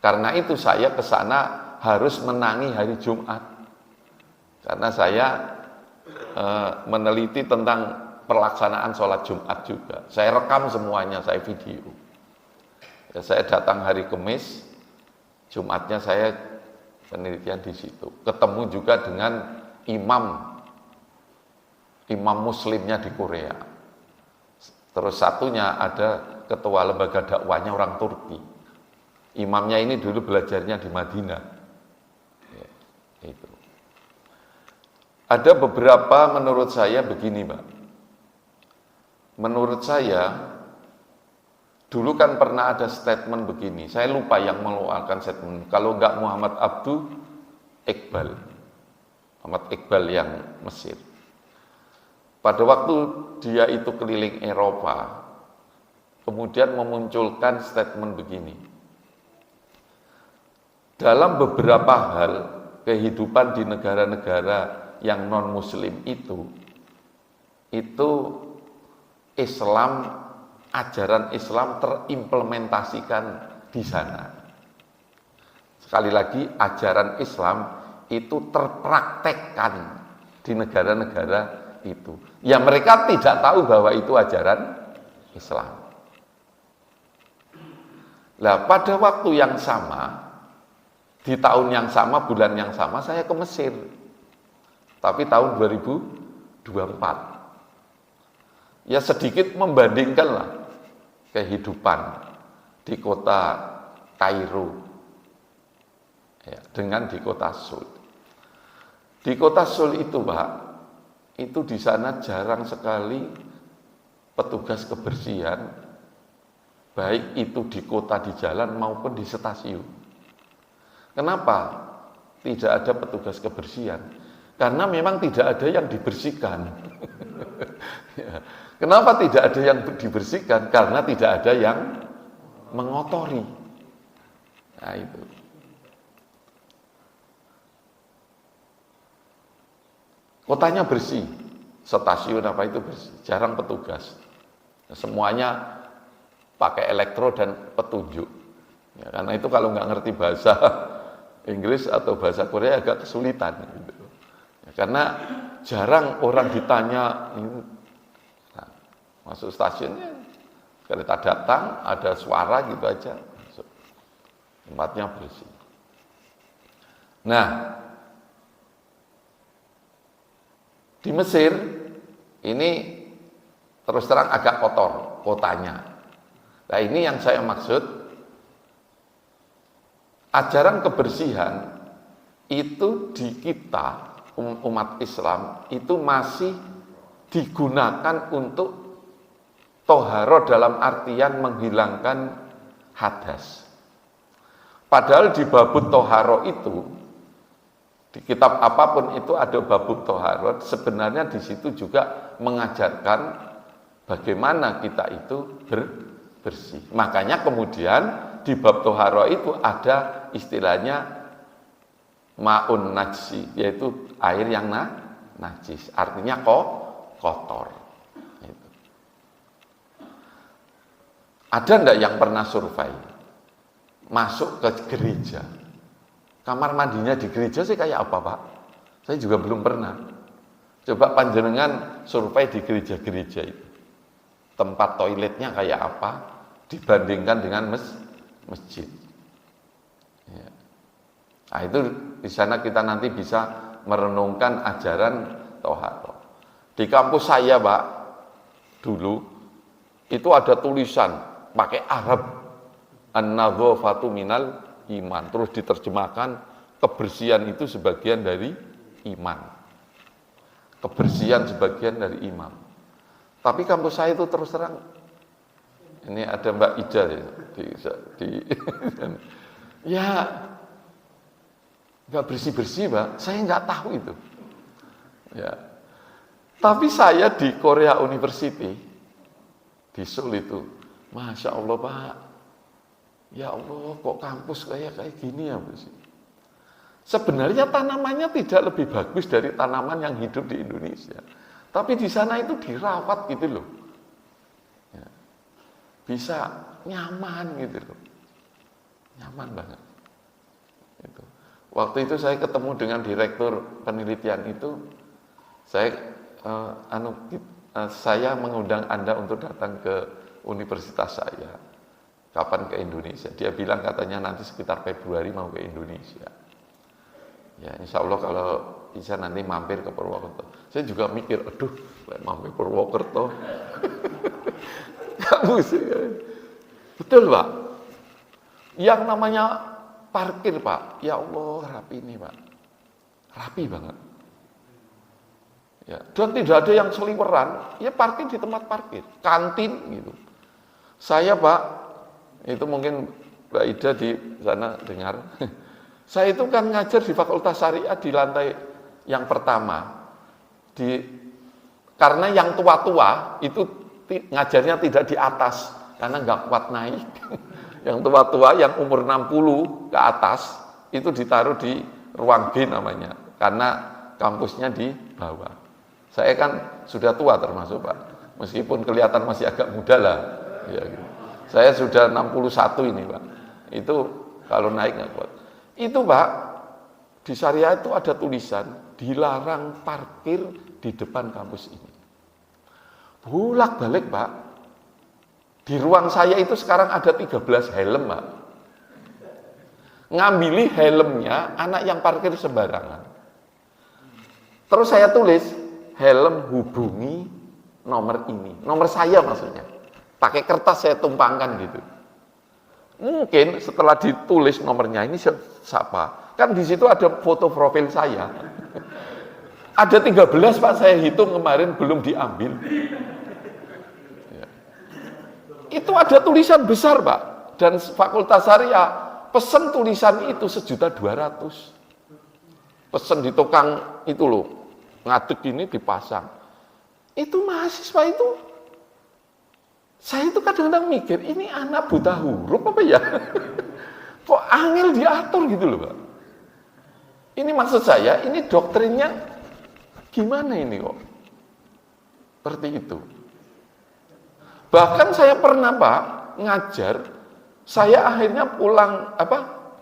Karena itu saya ke sana harus menangi hari Jumat, karena saya meneliti tentang pelaksanaan sholat Jumat juga. Saya rekam semuanya, saya video. Ya, saya datang hari Kamis, Jumatnya saya penelitian di situ. Ketemu juga dengan imam muslimnya di Korea. Terus satunya ada ketua lembaga dakwahnya orang Turki. Imamnya ini dulu belajarnya di Madinah. Ya, itu. Ada beberapa menurut saya begini, Pak. Menurut saya, dulu kan pernah ada statement begini, saya lupa yang mengeluarkan statement, kalau enggak Muhammad Abduh Iqbal, Muhammad Iqbal yang Mesir. Pada waktu dia itu keliling Eropa, kemudian memunculkan statement begini, dalam beberapa hal kehidupan di negara-negara yang non-muslim itu Islam, ajaran Islam terimplementasikan di sana. Sekali lagi, ajaran Islam itu terpraktekkan di negara-negara itu. Ya mereka tidak tahu bahwa itu ajaran Islam. Nah, pada waktu yang sama, di tahun yang sama, bulan yang sama, saya ke Mesir. Tapi tahun 2024. Ya sedikit membandingkanlah kehidupan di kota Kairo ya, dengan di kota Seoul. Di kota Seoul itu, Pak, itu di sana jarang sekali petugas kebersihan, baik itu di kota, di jalan maupun di stasiun. Kenapa tidak ada petugas kebersihan? Karena memang tidak ada yang dibersihkan. Ya. Kenapa tidak ada yang dibersihkan? Karena tidak ada yang mengotori. Nah itu. Kotanya bersih, stasiun apa itu bersih, jarang petugas. Semuanya pakai elektro dan petunjuk. Ya, karena itu kalau nggak ngerti bahasa Inggris atau bahasa Korea agak kesulitan. Gitu. Ya, karena jarang orang ditanya. Masuk stasiunnya, kereta datang, ada suara gitu aja, masuk. Tempatnya bersih. Nah, di Mesir ini terus terang agak kotor kotanya. Nah ini yang saya maksud, ajaran kebersihan itu di kita, umat Islam, itu masih digunakan untuk toharo dalam artian menghilangkan hadas. Padahal di babut toharo itu, di kitab apapun itu ada babut toharo, sebenarnya di situ juga mengajarkan bagaimana kita itu bersih. Makanya kemudian di bab toharo itu ada istilahnya ma'un najsi, yaitu air yang najis, artinya kotor. Gitu. Ada enggak yang pernah survei masuk ke gereja, kamar mandinya di gereja sih kayak apa, Pak? Saya juga belum pernah. Coba panjenengan survei di gereja-gereja itu, tempat toiletnya kayak apa dibandingkan dengan masjid. Ya. Nah, itu di sana kita nanti bisa merenungkan ajaran toharo. Di kampus saya, Pak, dulu itu ada tulisan pakai Arab, an-nadhafatu minal iman, terus diterjemahkan kebersihan itu sebagian dari iman. Kebersihan sebagian dari iman. Tapi kampus saya itu terus terang, ini ada Mbak Ida ya nggak bersih-bersih, Mbak. Saya nggak tahu itu. Ya. Tapi saya di Korea University di Seoul itu, Masya Allah, Pak. Ya Allah, kok kampus kayak gini ya, bersih. Sebenarnya tanamannya tidak lebih bagus dari tanaman yang hidup di Indonesia. Tapi di sana itu dirawat gitu loh. Ya. Bisa nyaman gitu loh. Nyaman banget. Gitu. Waktu itu saya ketemu dengan direktur penelitian itu, saya mengundang Anda untuk datang ke universitas saya. Kapan ke Indonesia? Dia bilang katanya nanti sekitar Februari mau ke Indonesia. Ya, insya Allah kalau bisa nanti mampir ke Purwokerto. Saya juga mikir, aduh, mampir Purwokerto. Kamu sih, betul, Pak. Yang namanya parkir, Pak. Ya Allah, rapi ini, Pak. Rapi banget. Ya, dan tidak ada yang seliweran. Ya parkir di tempat parkir, kantin gitu. Saya, Pak, itu mungkin Mbak Ida di sana dengar. Saya itu kan ngajar di Fakultas Syariah di lantai yang pertama. Karena yang tua-tua itu ngajarnya tidak di atas, karena nggak kuat naik. Yang tua-tua yang umur 60 ke atas, itu ditaruh di ruang B namanya, karena kampusnya di bawah. Saya kan sudah tua termasuk, Pak. Meskipun kelihatan masih agak muda lah. Ya, gitu. Saya sudah 61 ini, Pak. Itu kalau naik nggak kuat. Itu, Pak, di syariah itu ada tulisan dilarang parkir di depan kampus ini. Bolak-balik, Pak. Di ruang saya itu sekarang ada 13 helm, Pak. Ngambil helmnya anak yang parkir sembarangan. Terus saya tulis, helm hubungi nomor ini. Nomor saya maksudnya. Pakai kertas saya tumpangkan gitu. Mungkin setelah ditulis nomornya ini siapa? Kan di situ ada foto profil saya. Ada 13, Pak, saya hitung kemarin belum diambil. Ya. Itu ada tulisan besar, Pak. Dan Fakultas Syariah pesen tulisan itu 1.200.000. Pesen di tukang itu loh. Ngadeg ini dipasang. Itu mahasiswa itu, saya itu kadang-kadang mikir, ini anak buta huruf apa ya? Kok angel diatur gitu loh, Pak. Ini maksud saya, ini doktrinnya gimana ini kok? Seperti itu. Bahkan saya pernah, Pak, ngajar, saya akhirnya pulang,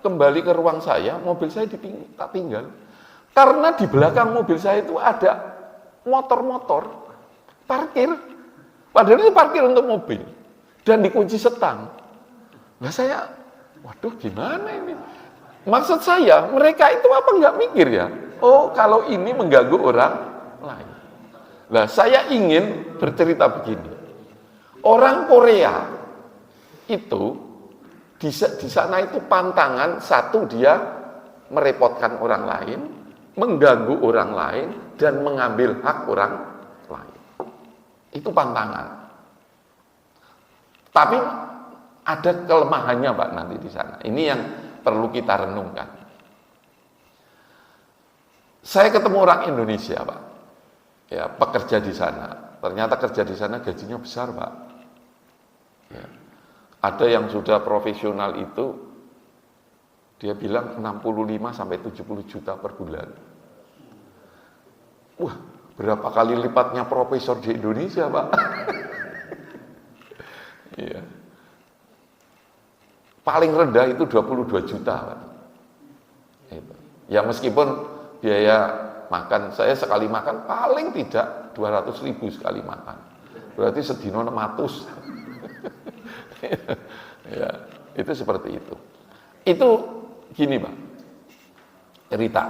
kembali ke ruang saya, mobil saya tak tinggal. Karena di belakang mobil saya itu ada motor-motor, parkir. Padahal itu parkir untuk mobil dan dikunci setang. Nah saya, waduh gimana ini? Maksud saya, mereka itu apa nggak mikir ya? Oh kalau ini mengganggu orang lain. Nah saya ingin bercerita begini. Orang Korea itu di sana itu pantangan satu, dia merepotkan orang lain, mengganggu orang lain, dan mengambil hak orang lain. Itu pantangan. Tapi ada kelemahannya, Pak, nanti di sana. Ini yang perlu kita renungkan. Saya ketemu orang Indonesia, Pak. Ya, pekerja di sana. ternyata kerja di sana gajinya besar, Pak. Ya. Ada yang sudah profesional itu, dia bilang 65 sampai 70 juta per bulan. Wah, berapa kali lipatnya profesor di Indonesia, Pak. Iya. Paling rendah itu 22 juta, Pak. Itu. Ya meskipun biaya makan, saya sekali makan paling tidak 200.000 sekali makan. Berarti sedino 600. Ya, itu seperti itu. Itu gini, Pak. Cerita.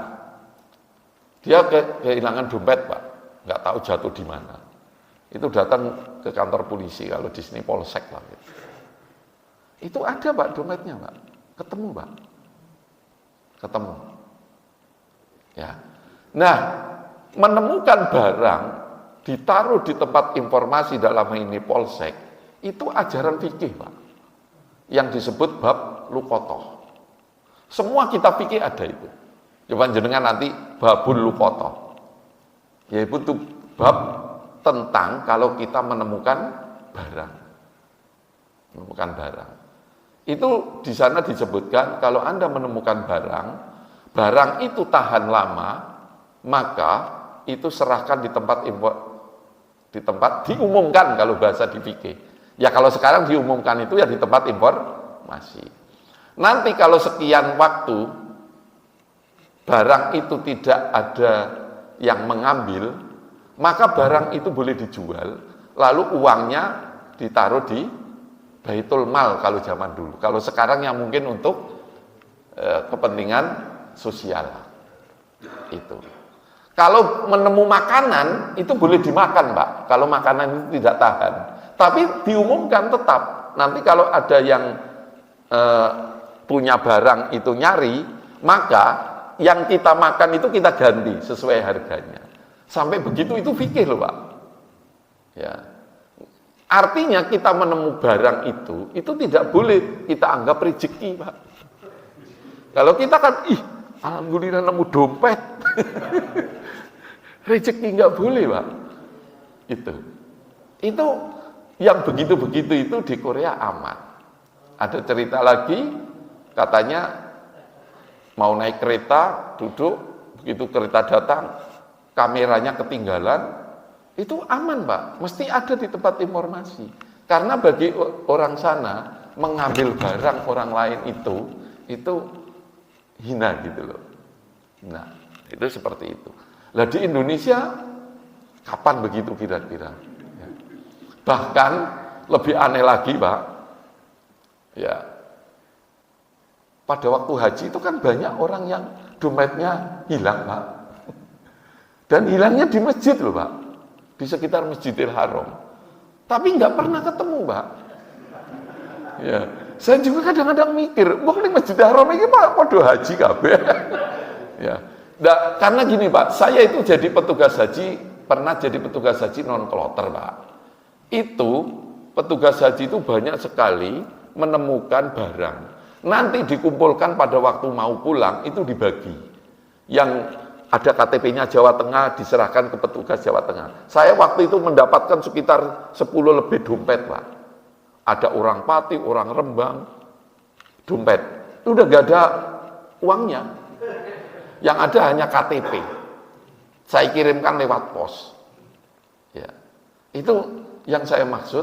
Dia kehilangan dompet, Pak. Nggak tahu jatuh di mana. Itu datang ke kantor polisi, kalau di sini polsek lah. Gitu. Itu ada, Pak, dompetnya, Pak. Ketemu, Pak. Ketemu. Ya. Nah, menemukan barang ditaruh di tempat informasi dalam ini polsek, itu ajaran fikih, Pak. Yang disebut bab lukotoh. Semua kita fikih ada itu. Coba jenengan nanti babul lukotoh. Yaitu itu bab tentang kalau kita menemukan barang. Menemukan barang. Itu di sana disebutkan kalau Anda menemukan barang itu tahan lama, maka itu serahkan di tempat diumumkan kalau bahasa di fikih. Ya kalau sekarang diumumkan itu ya di tempat informasi. Nanti kalau sekian waktu barang itu tidak ada yang mengambil, maka barang itu boleh dijual, lalu uangnya ditaruh di Baitul Mal kalau zaman dulu. Kalau sekarang yang mungkin untuk kepentingan sosial. Itu. Kalau menemu makanan itu boleh dimakan, Pak. Kalau makanan itu tidak tahan. Tapi diumumkan tetap. Nanti kalau ada yang punya barang itu nyari, maka yang kita makan itu kita ganti sesuai harganya. Sampai begitu itu fikih loh, Pak. Ya. Artinya kita menemu barang itu tidak boleh kita anggap rezeki, Pak. Kalau kita kan, alhamdulillah nemu dompet. Rezeki nggak boleh, Pak. Itu yang begitu-begitu itu di Korea aman. Ada cerita lagi, katanya mau naik kereta, duduk, begitu kereta datang, kameranya ketinggalan, itu aman, Pak. Mesti ada di tempat informasi. Karena bagi orang sana, mengambil barang orang lain itu hina gitu loh. Nah, itu seperti itu. Lah di Indonesia, kapan begitu kira-kira? Ya. Bahkan lebih aneh lagi, Pak. Ya, pada waktu haji itu kan banyak orang yang dompetnya hilang, Pak. Dan hilangnya di masjid loh, Pak. Di sekitar Masjidil Haram. Tapi nggak pernah ketemu, Pak. Ya, saya juga kadang-kadang mikir, mungkin Masjidil Haram ini Pak, waduh haji kabeh. Ya. Nah, karena gini, Pak, saya itu jadi petugas haji, pernah jadi petugas haji non-kloter, Pak. Itu petugas haji itu banyak sekali menemukan barang. Nanti dikumpulkan pada waktu mau pulang itu dibagi. Yang ada KTP-nya Jawa Tengah diserahkan ke petugas Jawa Tengah. Saya waktu itu mendapatkan sekitar 10 lebih dompet, Pak. Ada orang Pati, orang Rembang, dompet. Itu udah gak ada uangnya. Yang ada hanya KTP. Saya kirimkan lewat pos. Ya. Itu yang saya maksud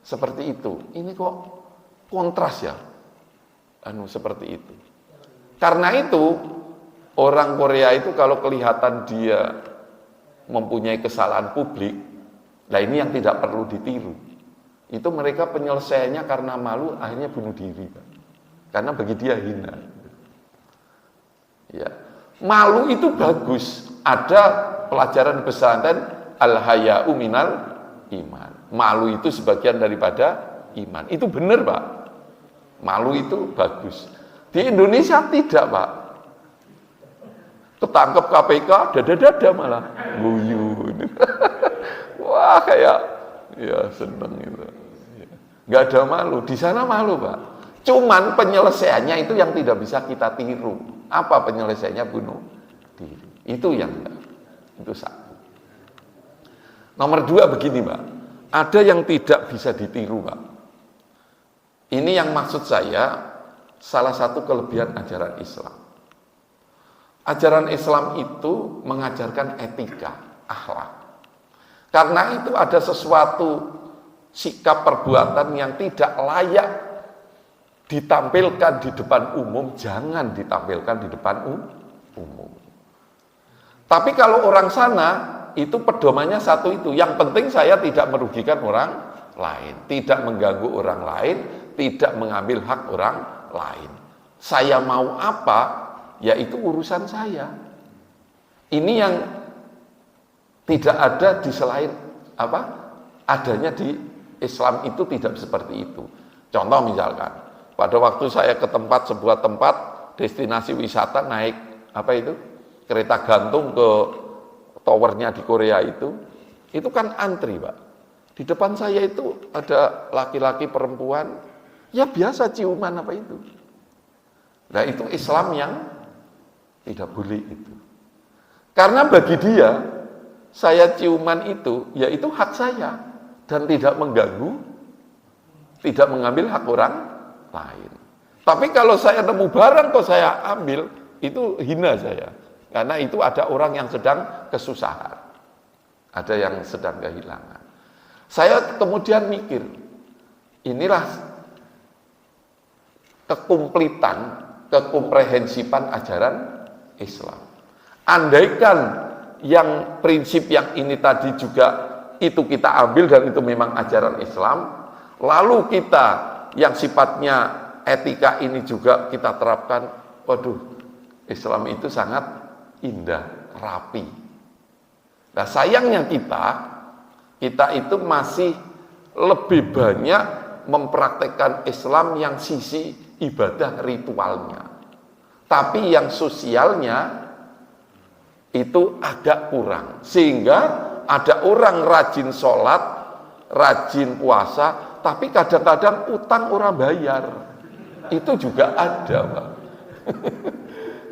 seperti itu. Ini kok kontras ya. Seperti itu. Karena itu orang Korea itu kalau kelihatan dia mempunyai kesalahan publik, nah ini yang tidak perlu ditiru. Itu mereka penyelesaiannya karena malu akhirnya bunuh diri, Pak. Karena bagi dia hina. Ya. Malu itu bagus. Ada pelajaran di pesantren al-haya'u minal iman. Malu itu sebagian daripada iman. Itu benar, Pak. Malu itu bagus. Di Indonesia tidak, Pak. Ketangkep KPK, dada-dada malah guyu. Wah, kayak ya seneng itu. Nggak ada malu. Di sana malu, Pak. Cuman penyelesaiannya itu yang tidak bisa kita tiru. Apa penyelesaiannya? Bunuh diri. Itu yang itu satu. Nomor dua begini Pak, ada yang tidak bisa ditiru Pak. Ini yang maksud saya, salah satu kelebihan ajaran Islam. Ajaran Islam itu mengajarkan etika, akhlak. Karena itu ada sesuatu sikap perbuatan yang tidak layak ditampilkan di depan umum, jangan ditampilkan di depan umum. Tapi kalau orang sana, itu pedomannya satu itu. Yang penting saya tidak merugikan orang lain, tidak mengganggu orang lain, tidak mengambil hak orang lain. Saya mau apa, ya itu urusan saya. Ini yang tidak ada di selain adanya di Islam itu tidak seperti itu. Contoh misalkan, pada waktu saya ke sebuah tempat destinasi wisata naik kereta gantung ke towernya di Korea itu kan antri Pak. Di depan saya itu ada laki-laki perempuan, ya biasa ciuman itu. Nah itu Islam yang tidak boleh itu. Karena bagi dia, saya ciuman itu, ya itu hak saya. Dan tidak mengganggu, tidak mengambil hak orang lain. Tapi kalau saya nemu barang kok saya ambil, itu hina saya. Karena itu ada orang yang sedang kesusahan. Ada yang sedang kehilangan. Saya kemudian mikir, inilah kekomprehensifan ajaran Islam. Andaikan yang prinsip yang ini tadi juga itu kita ambil dan itu memang ajaran Islam, lalu kita yang sifatnya etika ini juga kita terapkan, waduh, Islam itu sangat indah, rapi. Nah sayangnya kita itu masih lebih banyak mempraktekkan Islam yang sisi ibadah ritualnya. Tapi yang sosialnya itu agak kurang. Sehingga ada orang rajin sholat, rajin puasa, tapi kadang-kadang utang orang bayar. Itu juga ada Pak.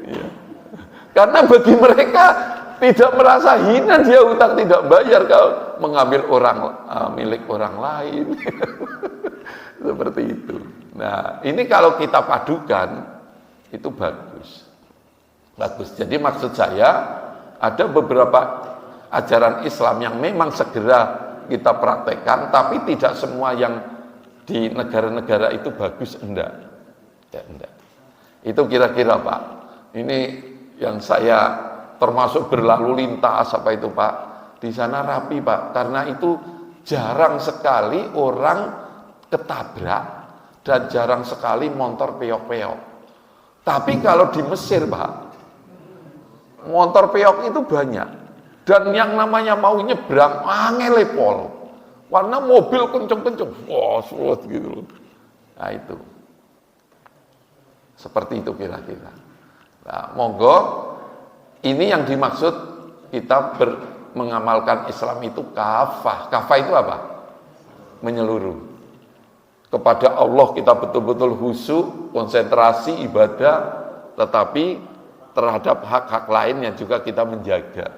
Ya. Karena bagi mereka tidak merasa hina dia utang tidak bayar kalau mengambil milik orang lain. Seperti itu. Nah, ini kalau kita padukan itu bagus. Bagus. Jadi maksud saya ada beberapa ajaran Islam yang memang segera kita praktekkan, tapi tidak semua yang di negara-negara itu bagus, enggak. Itu kira-kira Pak. Ini yang saya termasuk berlalu lintas Pak. Di sana rapi Pak, karena itu jarang sekali orang ketabrak dan jarang sekali motor peok-peok. Tapi kalau di Mesir Pak, motor peok itu banyak. Dan yang namanya mau nyebrang, ngelepol. Warna mobil kenceng-kenceng, sulit gitu. Nah itu. Seperti itu kira-kira. Nah, monggo, ini yang dimaksud kita mengamalkan Islam itu kafah. Kafah itu apa? Menyeluruh. Kepada Allah kita betul-betul khusyuk, konsentrasi, ibadah, tetapi terhadap hak-hak lain yang juga kita menjaga.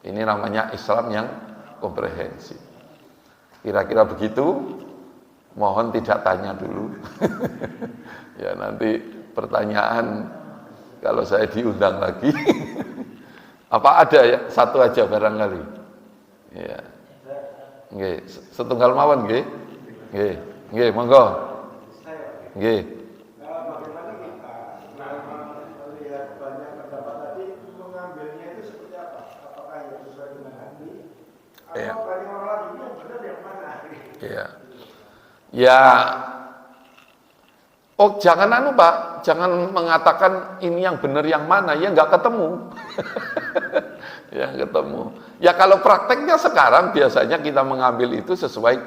Ini namanya Islam yang komprehensif. Kira-kira begitu. Mohon tidak tanya dulu. Ya nanti pertanyaan kalau saya diundang lagi. Apa ada ya? Satu aja barangkali. Ya. Nggih, setunggal mawon nggih. Nggih, monggo. Nggih. Ya, jangan Pak, jangan mengatakan ini yang benar yang mana, ya nggak ketemu. Ya ketemu. Ya kalau prakteknya sekarang biasanya kita mengambil itu sesuai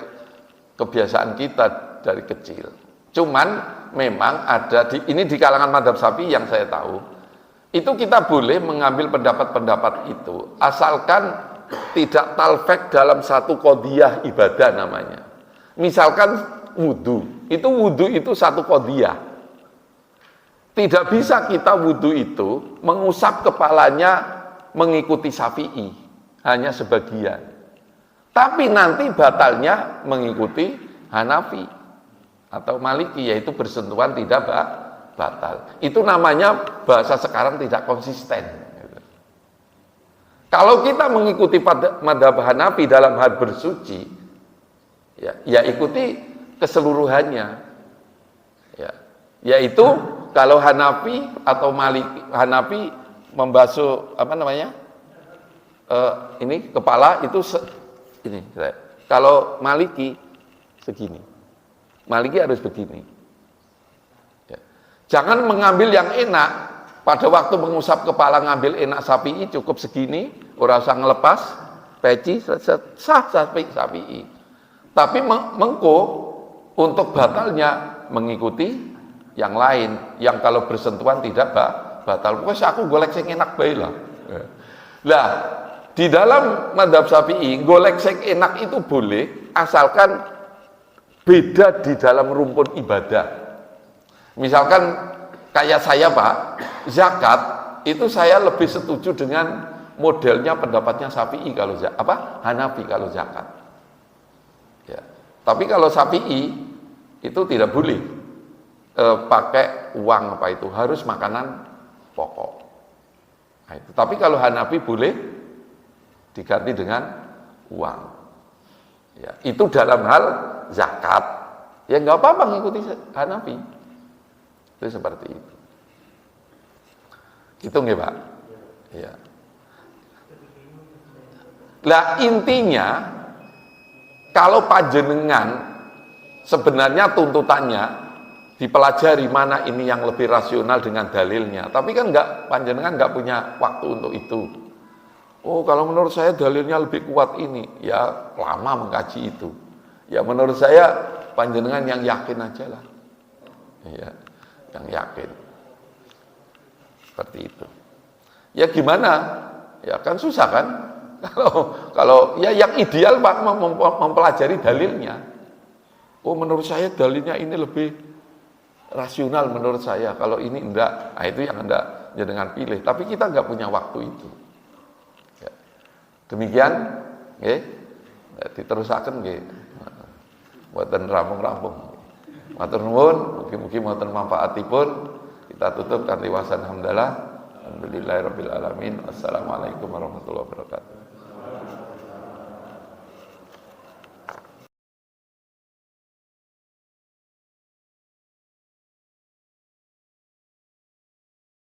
kebiasaan kita dari kecil. Cuman memang ada ini di kalangan mazhab Syafi'i yang saya tahu, itu kita boleh mengambil pendapat-pendapat itu, asalkan tidak talfek dalam satu qadhiyah ibadah namanya. Misalkan wudhu itu satu qadhiyah. Tidak bisa kita wudhu itu mengusap kepalanya mengikuti Syafi'i. hanya sebagian. Tapi nanti batalnya mengikuti Hanafi atau Maliki, yaitu bersentuhan tidak batal. Itu namanya bahasa sekarang tidak konsisten. Kalau kita mengikuti madhab Hanafi dalam hal bersuci, ya ikuti keseluruhannya. Ya, yaitu kalau Hanafi atau Maliki, Hanafi membasuh ini kepala itu ini. Kalau Maliki segini, Maliki harus begini. Ya. Jangan mengambil yang enak. Pada waktu mengusap kepala ngambil enak Syafi'i cukup segini, ora usah ngelepas peci, sah Syafi'i. Tapi mengko untuk batalnya mengikuti yang lain, yang kalau bersentuhan tidak batal. Pokoknya aku golek sing enak bae lah. Lah, di dalam mazhab Syafi'i golek sing enak itu boleh asalkan beda di dalam rumpun ibadah. Misalkan kayak saya Pak, zakat itu saya lebih setuju dengan modelnya pendapatnya Syafi'i kalau Hanafi kalau zakat. Ya. Tapi kalau Syafi'i itu tidak boleh pakai uang apa itu, harus makanan pokok. Nah, itu. Tapi kalau Hanafi boleh diganti dengan uang. Ya, itu dalam hal zakat. Ya nggak apa-apa ngikuti Hanafi. Itu seperti itu. Gitu nggih, Pak? Ya. Lah intinya kalau panjenengan sebenarnya tuntutannya dipelajari mana ini yang lebih rasional dengan dalilnya. Tapi kan panjenengan nggak punya waktu untuk itu. Oh, kalau menurut saya dalilnya lebih kuat ini, ya lama mengkaji itu. Ya menurut saya panjenengan yang yakin aja lah. Ya. Yang yakin seperti itu. Ya gimana? Ya kan susah kan? Kalau ya yang ideal Pak mempelajari dalilnya. Oh menurut saya dalilnya ini lebih rasional menurut saya. Kalau ini enggak, nah itu yang Anda jangan pilih. Tapi kita enggak punya waktu itu. Ya. Demikian, nggih. Diterusaken nggih. Mboten rampung-rampung. Matur nuwun, mugi-mugi wonten manfaatipun. Kita tutup kanthi wasan hamdalah. Alhamdulillahirabbil alamin. Assalamualaikum warahmatullahi wabarakatuh.